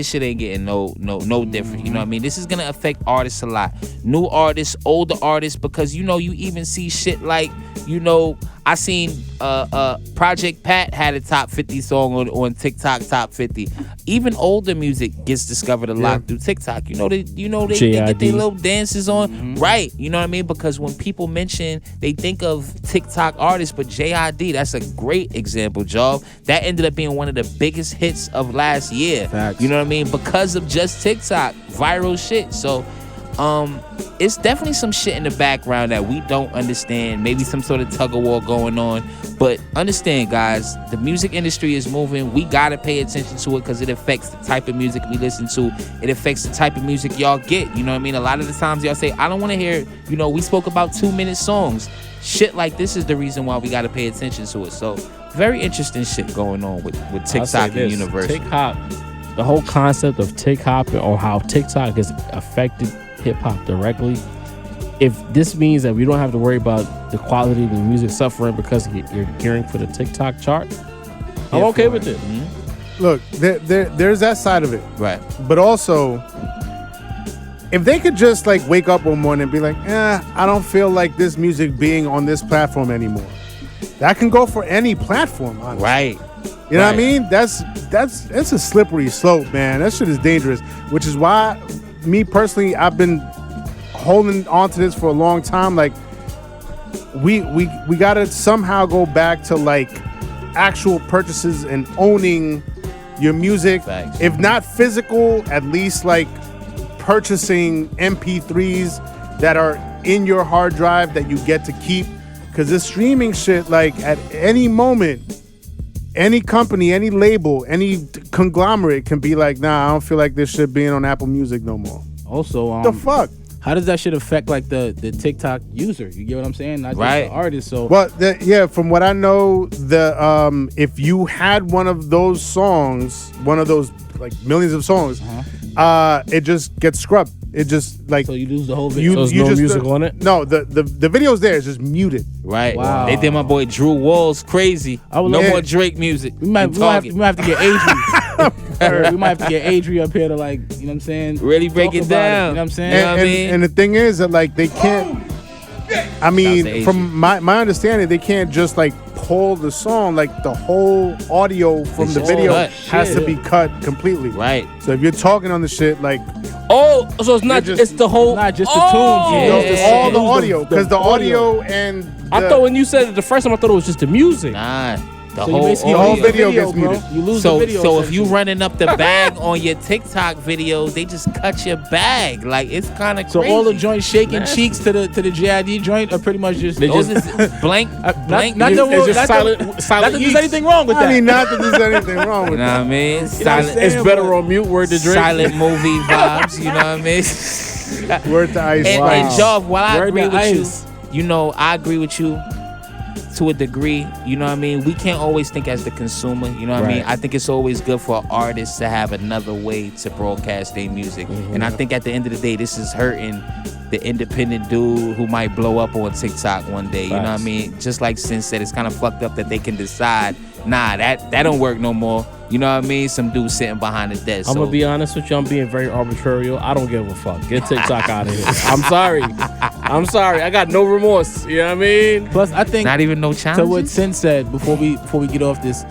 shit ain't getting no different. You know what I mean? This is gonna affect artists a lot. New artists, older artists, because you even see shit like, I seen Project Pat had a top 50 song on TikTok top 50. Even older music gets discovered a lot through TikTok. They get their little dances on. Right. You know what I mean? Because when people mention, they think of TikTok artists, but JID, that's a great example, Job. That ended up being one of the biggest hits of last year. Facts. You know what I mean? Because of just TikTok, viral shit. So it's definitely some shit in the background that we don't understand. Maybe some sort of tug of war going on. But understand, guys, the music industry is moving. We gotta pay attention to it because it affects the type of music we listen to. It affects the type of music y'all get. You know what I mean? A lot of the times y'all say, I don't want to hear, we spoke about 2-minute songs. Shit like this is the reason why we gotta pay attention to it. So very interesting shit going on with TikTok and Universal. TikTok, the whole concept of TikTok, or how TikTok has affected hip-hop directly. If this means that we don't have to worry about the quality of the music suffering because you're gearing for the TikTok chart, I'm okay with it. Mm-hmm. Look, there's that side of it. Right. But also, if they could just wake up one morning and be like, I don't feel like this music being on this platform anymore. That can go for any platform, honestly. Right. You know what I mean? That's a slippery slope, man. That shit is dangerous, which is why me personally, I've been holding on to this for a long time. We gotta somehow go back to actual purchases and owning your music. Thanks. If not physical, at least purchasing MP3s that are in your hard drive that you get to keep. Because this streaming shit, at any moment, any company, any label, any conglomerate can be like, nah, I don't feel like this shit being on Apple Music no more. Also, the fuck? How does that shit affect the TikTok user? You get what I'm saying? Not just the artist. So, well, from what I know, if you had one of those songs, one of those millions of songs, it just gets scrubbed. It just so you lose the whole video. So there's no music on it? No, the video's there. It's just muted. Right. Wow. They did my boy Drew Walls crazy. No more Drake music. We might have to get Adri. We might have to get Adri up here to you know what I'm saying? Really break it down. You know what I'm saying? And the thing is that they can't. I mean, from my understanding, they can't just pull the song. The whole audio from the video has to be cut completely. Right. So if you're talking on the shit so it's not just, it's the whole, not just the tunes. All the audio, because the audio and I thought when you said it the first time, I thought it was just the music. Nah. The So whole you basically whole lose the video gets bro. muted. You lose So, the video. so if you essentially. running up the bag on your TikTok videos, they just cut your bag. Like it's kind of So crazy. all the joints shaking cheeks to the JID joint are pretty much just. those is blank, blank. not music. the- It's just not silent, Not silent that there's yeeks. anything wrong with that. I mean, not that there's anything wrong You with know what that. I mean? what I'm Silent, saying? It's better on mute. Word to Drake. silent movie vibes. You know what I mean? Word to Ice. And Jov, while I Word agree to with Ice. you, you know, I agree with you to a degree. You know what I mean? We can't always think as the consumer. You know what I mean? Right. I think it's always good for artists to have another way to broadcast their music. And I think at the end of the day, this is hurting the independent dude who might blow up on TikTok one day. You know what I Facts. mean? Just like Sin said, it's kind of fucked up that they can decide, nah, that don't work no more. You know what I mean? Some dude sitting behind the desk. I'm gonna be honest with you. I'm being very arbitrary. I don't give a fuck. Get TikTok out of here. I'm sorry. I'm sorry. I got no remorse. You know what I mean? Plus, I think not even no to challenge. what Sin said before we get off this,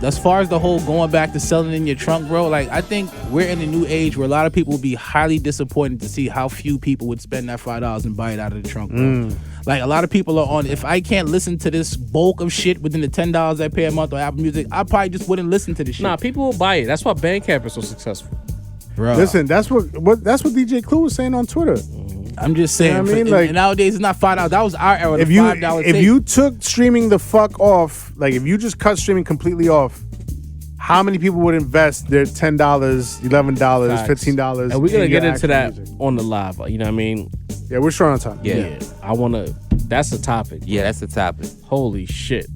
as far as the whole going back to selling in your trunk, bro, like I think we're in a new age where a lot of people will be highly disappointed to see how few people would spend that $5 and buy it out of the trunk, bro. Like a lot of people are on, if I can't listen to this bulk of shit within the $10 I pay a month on Apple Music, I probably just wouldn't listen to this shit. Nah, people will buy it. That's why Bandcamp is so successful. bro. Listen, that's what DJ Clue was saying on Twitter. I'm just saying. You know what I mean? and Like- nowadays it's not $5. That was our era. If the you $5 if tape. you took streaming the fuck off, like if you just cut streaming completely off, how many people would invest their $10, $11, Facts. $15? And we're gonna in get your into actual that music? on the live. You know what I mean? Yeah, we're short on time. Yeah. I wanna. That's the topic. Yeah, that's the topic. Holy shit.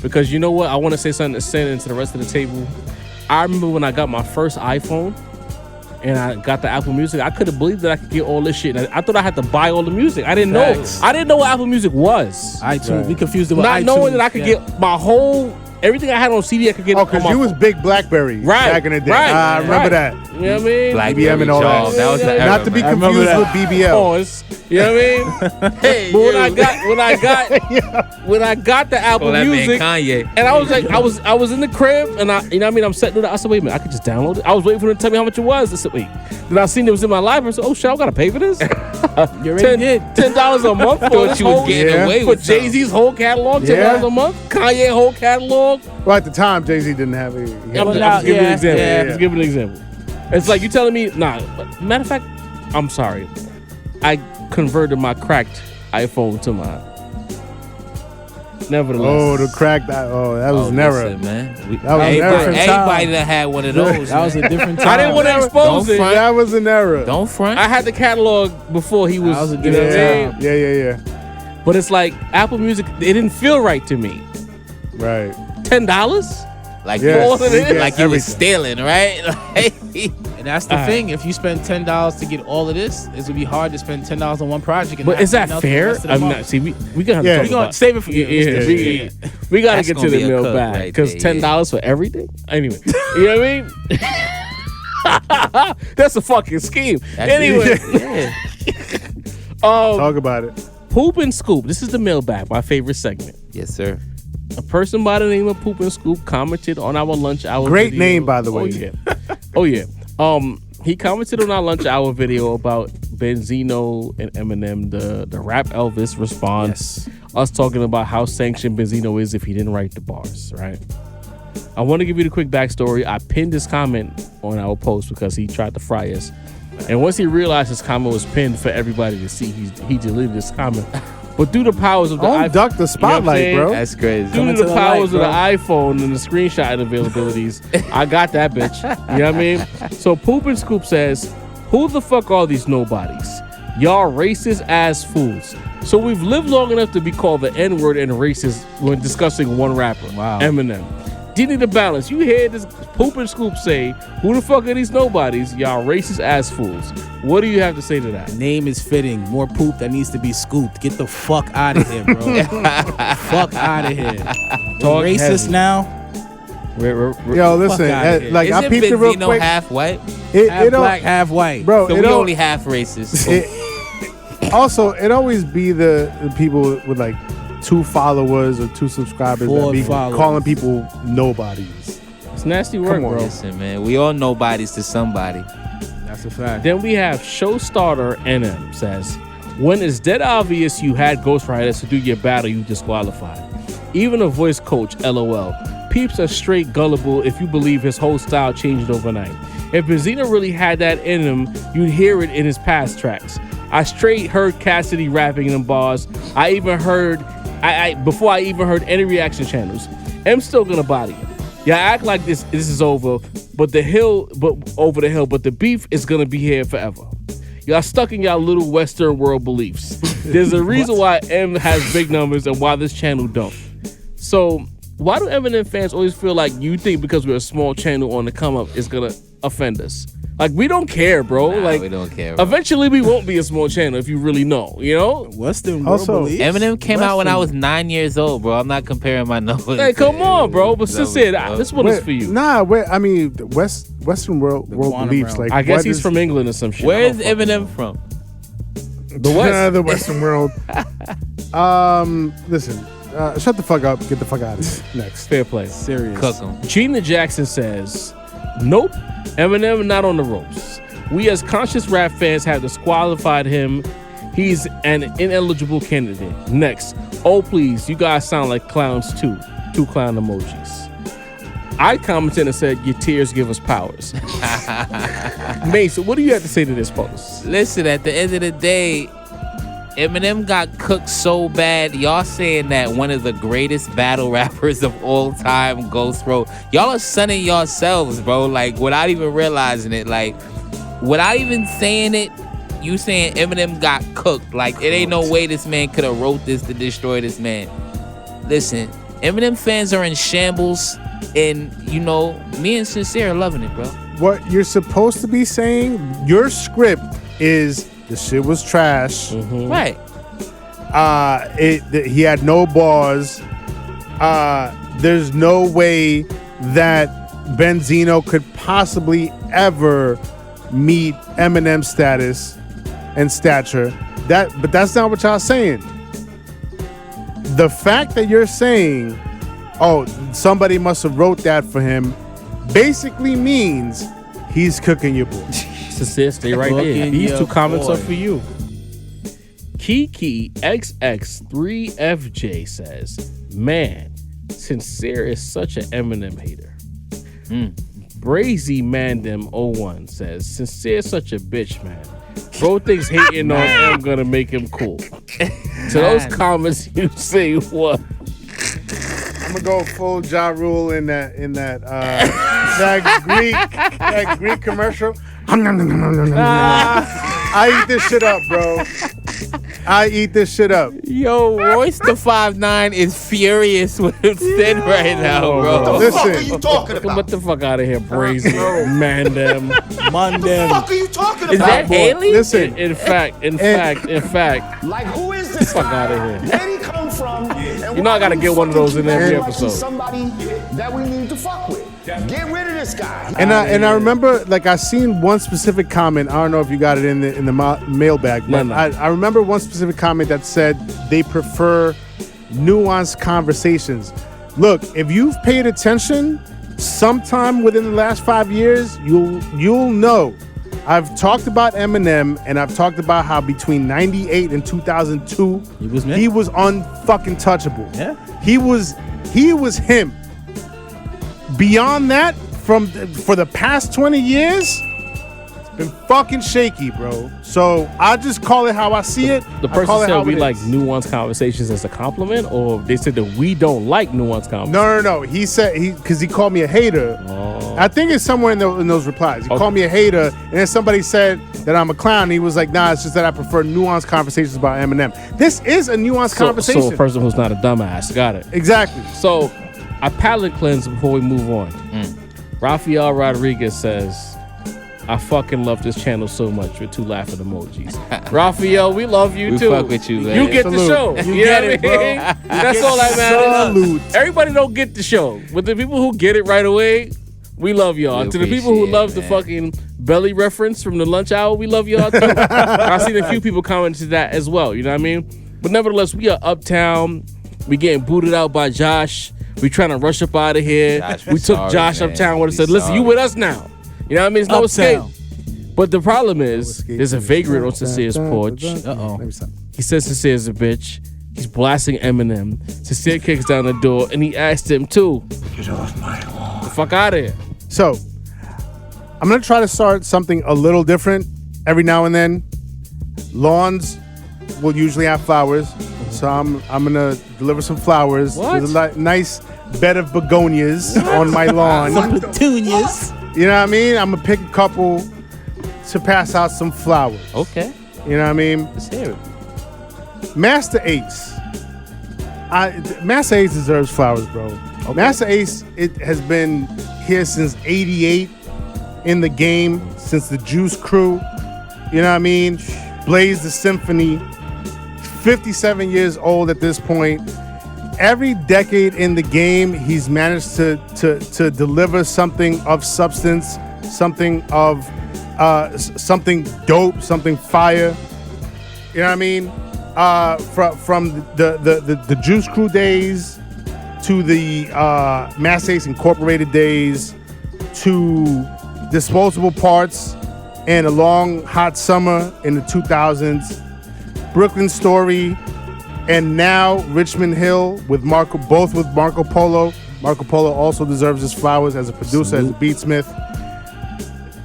Because you know what? I want to say something to send into the rest of the table. I remember when I got my first iPhone and I got the Apple Music, I couldn't believe that I could get all this shit. And I thought I had to buy all the music. I didn't Facts. know. I didn't know what Apple Music was. iTunes, we confused it with Not iTunes. knowing that I could Yeah. get my whole everything I had on CD. I could get. Oh, because on my you was phone. big BlackBerry Right, back in the day. right, I remember right. that. You know what I mean? Black BBM and all that. That was the era, Not to be man. confused with BBL. Pause. You know what I mean? Hey, But when I got the Apple that man Music, Kanye. and I was like, I was in the crib, and you know what I mean? I'm setting it up. I said, wait a minute, I could just download it. I was waiting for them to tell me how much it was. I said, wait. Then I seen it was in my library. I said, oh shit, I gotta pay for this. You already did. $10 a month for Thought this you was whole- getting Yeah. away for with Jay Z's whole catalog. $10 Yeah. a month. Kanye whole catalog. Well, at the time, Jay-Z didn't have it. I'm Well, just giving an example. yeah. I'm just giving an example. It's like you telling me, nah. Matter of fact, I'm sorry. I converted my cracked iPhone to mine. Nevertheless. Oh, the crack. That was Oh, never. listen, man. That was never. Everybody that had one of those. That was a man. different time. I didn't want to expose Don't it. front. That was an era. Don't front. I had the catalog before he was. That was a you know what I different mean? Yeah. But it's like Apple Music. It didn't feel right to me. Right. like Yes. you, You was, get like you was everything. stealing, right? Like, And that's the thing. If you spend $10 to get all of this, it's gonna be hard to spend $10 on one project. And But not is that nothing else for the fair? rest of the I'm month. not. See, we gonna have Yeah. to We talk gonna about. save it for you. Yeah, we gotta That's get gonna to the be a mail cook bag right because there, $10 for everything. Anyway, you know what I mean? That's a fucking scheme. Anyway, yeah. Talk about it. Poop and Scoop. This is the mailbag, my favorite segment. Yes, sir. A person by the name of Poop and Scoop commented on our lunch hour. Great video. name, by the way. Oh yeah. He commented on our lunch hour video about Benzino and Eminem, the rap Elvis response. Us talking about how sanctioned Benzino is if he didn't write the bars, right? I want to give you the quick backstory. I pinned this comment on our post because he tried to fry us. And once he realized his comment was pinned for everybody to see, he deleted his comment. But through the powers of the Don't iPhone, duck the spotlight, saying? bro. That's crazy. Due Coming to to the the powers light, of the iPhone and the screenshot availabilities, I got that bitch. You know what I mean? So Poop and Scoop says, who the fuck are these nobodies? Y'all racist ass fools. So we've lived long enough to be called the N-word and racist when discussing one rapper, Wow. Eminem. Do you need a balance? You hear this Poop and Scoop say, who the fuck are these nobodies? Y'all racist ass fools. What do you have to say to that? Name is fitting. More poop that needs to be scooped. Get the fuck out of here, bro. Fuck out of here. Talk Racist heavy. now. Yo, listen. outta here. Like I Isn't peeped it real Benzino quick. half white? Half It don't- black, half white. bro. So it we don't- only half racist. Also, it always be the people with like 2 followers or 2 subscribers 4 that be followers. calling people nobodies. It's nasty work, Come on. bro. Listen, man, we all nobodies to somebody. That's a fact. Then we have Showstarter NM says, when it's dead obvious you had ghostwriters to do your battle, you disqualified. Even a voice coach, LOL. Peeps are straight gullible if you believe his whole style changed overnight. If Benzino really had that in him, you'd hear it in his past tracks. I straight heard Cassidy rapping in them bars. I even heard, before I even heard any reaction channels. I'm still gonna body him. Y'all act like this is over, but over the hill, but the beef is gonna be here forever. Y'all stuck in y'all little Western world beliefs. There's a reason why M has big numbers and why this channel don't. So why do Eminem fans always feel like you think because we're a small channel on the come up is gonna offend us? Like, we don't care, bro. Like, we don't care, bro. Eventually we won't be a small channel if you really know, you know? Western world Also, beliefs. Eminem came out when I was 9 years old, bro. I'm not comparing my numbers. Hey, come on, bro. But sincere, this one is for you. Nah, I mean, the Western world quantum beliefs. realm. Like, I guess what he's is- from England or some shit. Where is Eminem from? The West. The Western world. Listen, shut the fuck up. Get the fuck out of here. Next. Fair play. Serious. Cook 'em. Gina Jackson says, nope, Eminem not on the ropes. We as conscious rap fans have disqualified him. He's an ineligible candidate. Next. Oh, please, you guys sound like clowns too. 2 clown emojis. I commented and said, your tears give us powers. Mase, what do you have to say to this post? Listen, at the end of the day, Eminem got cooked so bad. Y'all saying that one of the greatest battle rappers of all time, Ghost Road. Y'all are sunning yourselves, bro. Like, without even realizing it. Like, without even saying it, you saying Eminem got cooked. Like, it ain't no way this man could have wrote this to destroy this man. Listen, Eminem fans are in shambles. And, you know, me and Sincere are loving it, bro. What you're supposed to be saying, your script is the shit was trash. Right. He had no bars. There's no way that Benzino could possibly ever meet Eminem's status and stature. But that's not what y'all saying. The fact that you're saying, oh, somebody must have wrote that for him, basically means he's cooking your boy. Sincere, stay right there. Cooking These your 2 comments boy. are for you. Kiki XX3FJ says, man, Sincere is such an Eminem hater. Brazy Mandem 01 says, Sincere is such a bitch, man. Bro thinks hating on M gonna make him cool. To those comments, you say what? I'm gonna go full Ja Rule in that that Greek commercial. I eat this shit up, bro. I eat this shit up. Yo, Royce the 5'9" is furious with him Sid right now, bro. What the fuck are Listen. you talking about? Get the fuck out of here, Brazy Mandem. What the fuck are you talking Is about? that Haley? Listen, In fact, Like, who is this fuck guy? out of here. Where'd he come from? And You know I gotta why get you one of those in every fucking like he's episode. Somebody that we need to fuck with. Get rid of this guy. and I remember, like, I seen one specific comment. I don't know if you got it in the mailbag, but No. I remember one specific comment that said they prefer nuanced conversations. Look, if you've paid attention, sometime within the last 5 years, you'll know. I've talked about Eminem, and I've talked about how between 98 and 2002, he was unfucking touchable. Yeah. He was him. Beyond that, for the past 20 years, it's been fucking shaky, bro. So I just call it how I see it. The I call person it how said we it like is. nuanced conversations as a compliment, or they said that we don't like nuanced conversations. No. He said because he called me a hater. Oh. I think it's somewhere in those replies. He called me a hater, and then somebody said that I'm a clown. He was like, nah, it's just that I prefer nuanced conversations about Eminem. This is a nuanced conversation. So a person who's not a dumbass. Got it. Exactly. So I palate cleanse before we move on. Rafael Rodriguez says, I fucking love this channel so much with 2 laughing emojis. Raphael, we love you We too. fuck with you, man. You get the Salute. show. You get know it, what I mean? That's all that matters. Salute. Everybody don't get the show. But the people who get it right away, we love y'all. We To the people who appreciate love it, the man. fucking belly reference from the lunch hour, we love y'all too. I've seen a few people comment to that as well. You know what I mean? But nevertheless, we are uptown. We getting booted out by Josh. We trying to rush up out of here. Josh, We we took sorry, Josh man. uptown with us and We said, listen, you sorry. with us now. You know what I mean? It's no escape. Uptown. But the problem is, there's a vagrant on Sincere's porch. Uh-oh. Let me stop. He says Sincere's a bitch. He's blasting Eminem. Sincere kicks down the door, and he asked him to get off my lawn. The fuck out of here. So, I'm gonna try to start something a little different every now and then. Lawns will usually have flowers, so I'm gonna deliver some flowers. What? There's a nice bed of begonias on my lawn. Some petunias. You know what I mean? I'm gonna pick a couple to pass out some flowers. Okay. You know what I mean? Let's hear it. Master Ace. Master Ace deserves flowers, bro. Okay. Master Ace, it has been here since '88 in the game, since the Juice Crew. You know what I mean? Blaze the Symphony. 57 years old at this point. Every decade in the game, he's managed to deliver something of substance, something of something dope, something fire. You know what I mean? From the Juice Crew days to the Mase Incorporated days to Disposable Parts and A Long Hot Summer in the 2000s, Brooklyn Story, and now Richmond Hill with both with Marco Polo. Marco Polo also deserves his flowers as a producer, as a beatsmith.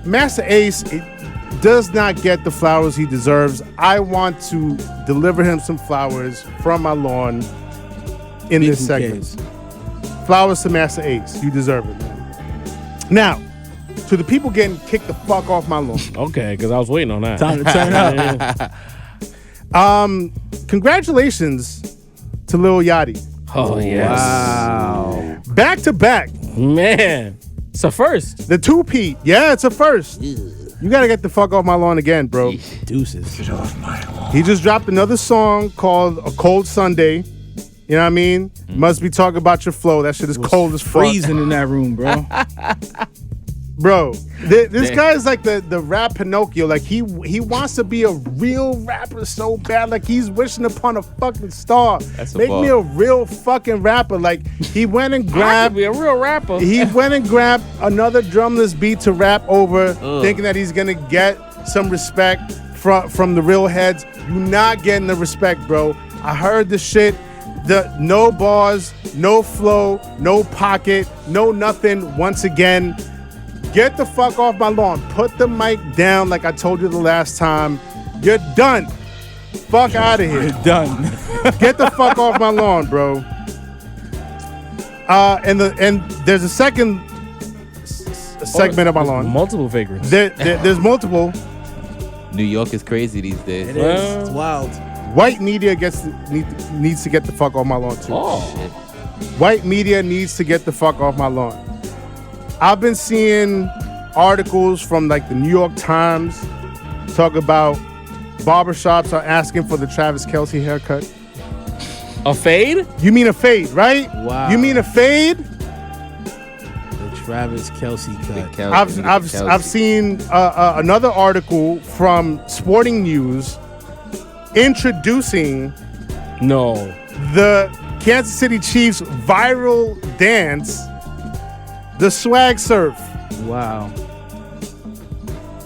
Master Ace does not get the flowers he deserves. I want to deliver him some flowers from my lawn in this segment. Flowers to Master Ace. You deserve it, man. Now, to the people getting kicked the fuck off my lawn. Okay, because I was waiting on that. Time to turn up. Congratulations to Lil Yachty. Oh, yes. Wow. Back to back. Man. It's a first. The 2-peat. Yeah, it's a first. You gotta get the fuck off my lawn again, bro. Deuces. He just dropped another song called A Cold Sunday. You know what I mean? Must be talking about your flow. That shit is cold as fuck. Freezing in that room, bro. Bro, this guy is like the rap Pinocchio. Like he wants to be a real rapper so bad. Like he's wishing upon a fucking star. Make me a real fucking rapper. Like he went and grabbed. Be a real rapper. He went and grabbed another drumless beat to rap over, thinking that he's gonna get some respect from the real heads. You're not getting the respect, bro. I heard the shit. The no bars, no flow, no pocket, no nothing. Once again. Get the fuck off my lawn. Put the mic down like I told you the last time. You're done. Fuck out of here. You're done. Get the fuck off my lawn, bro. And there's a second segment of my lawn. Multiple vagrants. There's multiple. New York is crazy these days. It is. It's wild. White media needs to get the fuck off my lawn too. Oh. White media needs to get the fuck off my lawn. I've been seeing articles from like the New York Times talk about barbershops are asking for the Travis Kelce haircut. A fade? You mean a fade, right? Wow. You mean a fade? The Travis Kelce cut. I've seen another article from Sporting News introducing the Kansas City Chiefs viral dance, the swag surf. Wow.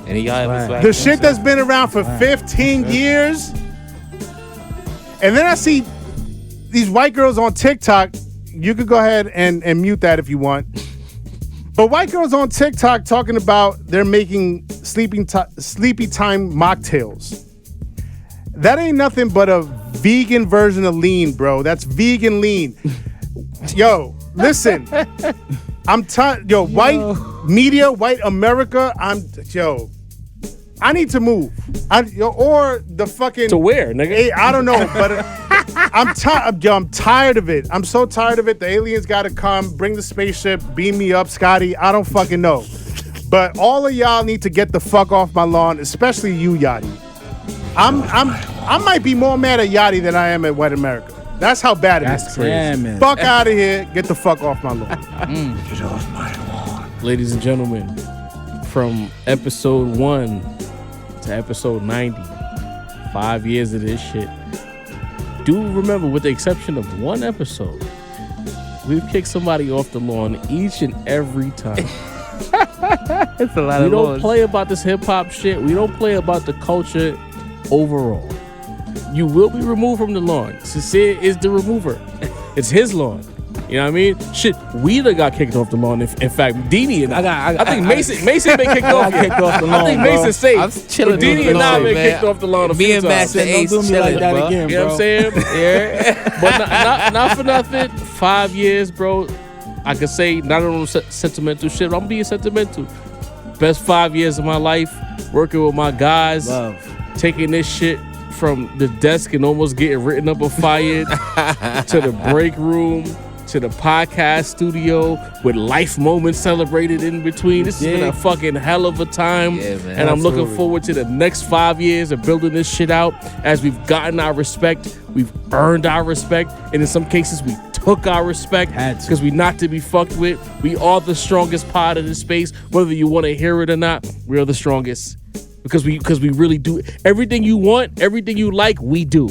And he got swag. The shit that's been around for 15 years. And then I see these white girls on TikTok. You could go ahead and mute that if you want. But white girls on TikTok talking about they're making sleepy time mocktails. That ain't nothing but a vegan version of lean, bro. That's vegan lean. Yo, listen. I'm tired. Yo, white media, white America. I need to move. Or the fucking To where, nigga? I don't know, but I'm tired. I'm tired of it. I'm so tired of it. The aliens got to come, bring the spaceship, beam me up, Scotty. I don't fucking know. But all of y'all need to get the fuck off my lawn, especially you, Yachty. I might be more mad at Yachty than I am at white America. That's how bad it is. That's crazy. Yeah, man. Fuck out of here. Get the fuck off my lawn. Get off my lawn. Ladies and gentlemen, from episode 1 to episode 90, 5 years of this shit. Do remember, with the exception of one episode, we've kicked somebody off the lawn each and every time. It's a lot we of don't lawns. play about this hip hop shit. We don't play about the culture overall. you will be removed from the lawn. Sincere is the remover. It's his lawn. You know what I mean? Shit, we done got kicked off the lawn. In fact, Deanie and I think Mason been kicked off. Kicked off the lawn, I think bro. Mason's safe. I'm chilling But Deanie on the and I lawn, been man. kicked off the lawn a Me few and times. Master Don't Ace do me chilling, like that bro. again, You know bro. what I'm saying? Yeah. But not for nothing. 5 years, bro. I could say not on sentimental shit. But I'm being sentimental. Best 5 years of my life. Working with my guys. Love. Taking this shit from the desk and almost getting written up and fired to the break room to the podcast studio with life moments celebrated in between. This has been a fucking hell of a time. Yeah, man. And I'm looking Absolutely. forward to the next 5 years of building this shit out. As we've gotten our respect, we've earned our respect, and in some cases we took our respect Had to. because we not to be fucked with. We are the strongest pod in this space. Whether you want to hear it or not, we are the strongest. Because we really do everything you want, everything you like, we do.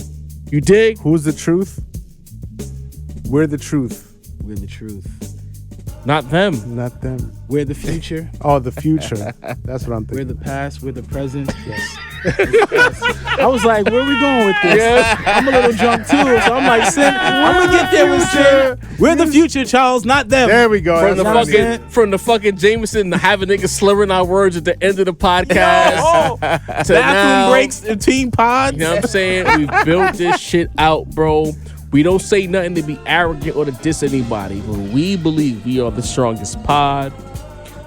You dig? Who's the truth? We're the truth, We're the truth. Not them. not them. We're the future. Oh, the future. That's what I'm We're thinking. the past. We're the present. Yes. I was like, where are we going with this? Yes. I'm a little drunk too, so I'm like, Sin, I'm gonna get there with Sin. We're the future, Charles, not them. There we go. From the That's what I'm saying. from the fucking Jameson to having niggas slurring our words at the end of the podcast. Oh, to bathroom now, breaks in team pods. You know what I'm saying? We built this shit out, bro. We don't say nothing to be arrogant or to diss anybody, but we believe we are the strongest pod.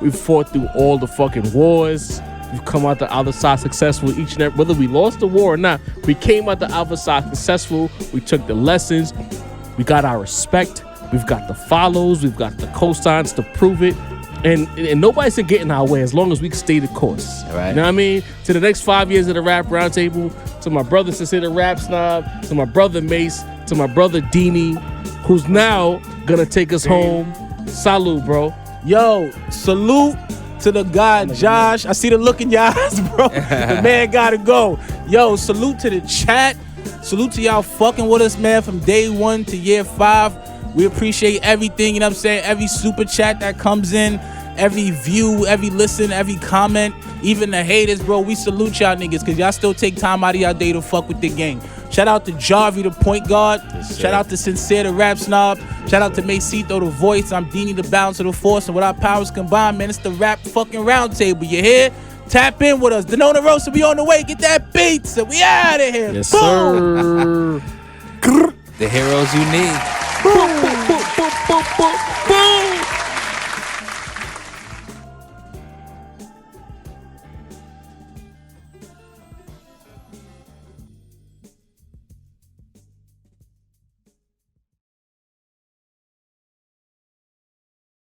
We've fought through all the fucking wars. We've come out the other side successful each and every, whether we lost the war or not, we came out the other side successful. We took the lessons. We got our respect. We've got the follows. We've got the cosigns to prove it. And nobody's gonna get in our way as long as we can stay the course. Right. You know what I mean? To the next 5 years of the Rap Roundtable, to my brother Sincere the Rap Snob, to my brother Mase, to my brother Deanie, who's now gonna take us home. Salute, bro. Yo, salute to the guy Josh. I see the look in your eyes, bro. The man gotta go. Yo, salute to the chat. Salute to y'all fucking with us, man, from day 1 to year 5. We appreciate everything, you know what I'm saying? Every super chat that comes in, every view, every listen, every comment, even the haters, bro. We salute y'all niggas because y'all still take time out of y'all day to fuck with the gang. Shout out to Jarvie, the point guard. Shout out to Sincere, the Rap Snob. Shout out to Macito, the voice. I'm Deanie, the balance of the force. And with our powers combined, man, it's the Rap fucking Roundtable. You hear? Tap in with us. Denona Rosa, we on the way. Get that beat. So we out of here. Yes, Boom. sir. The heroes you need. Boom, boom, boom, boom, boom, boom.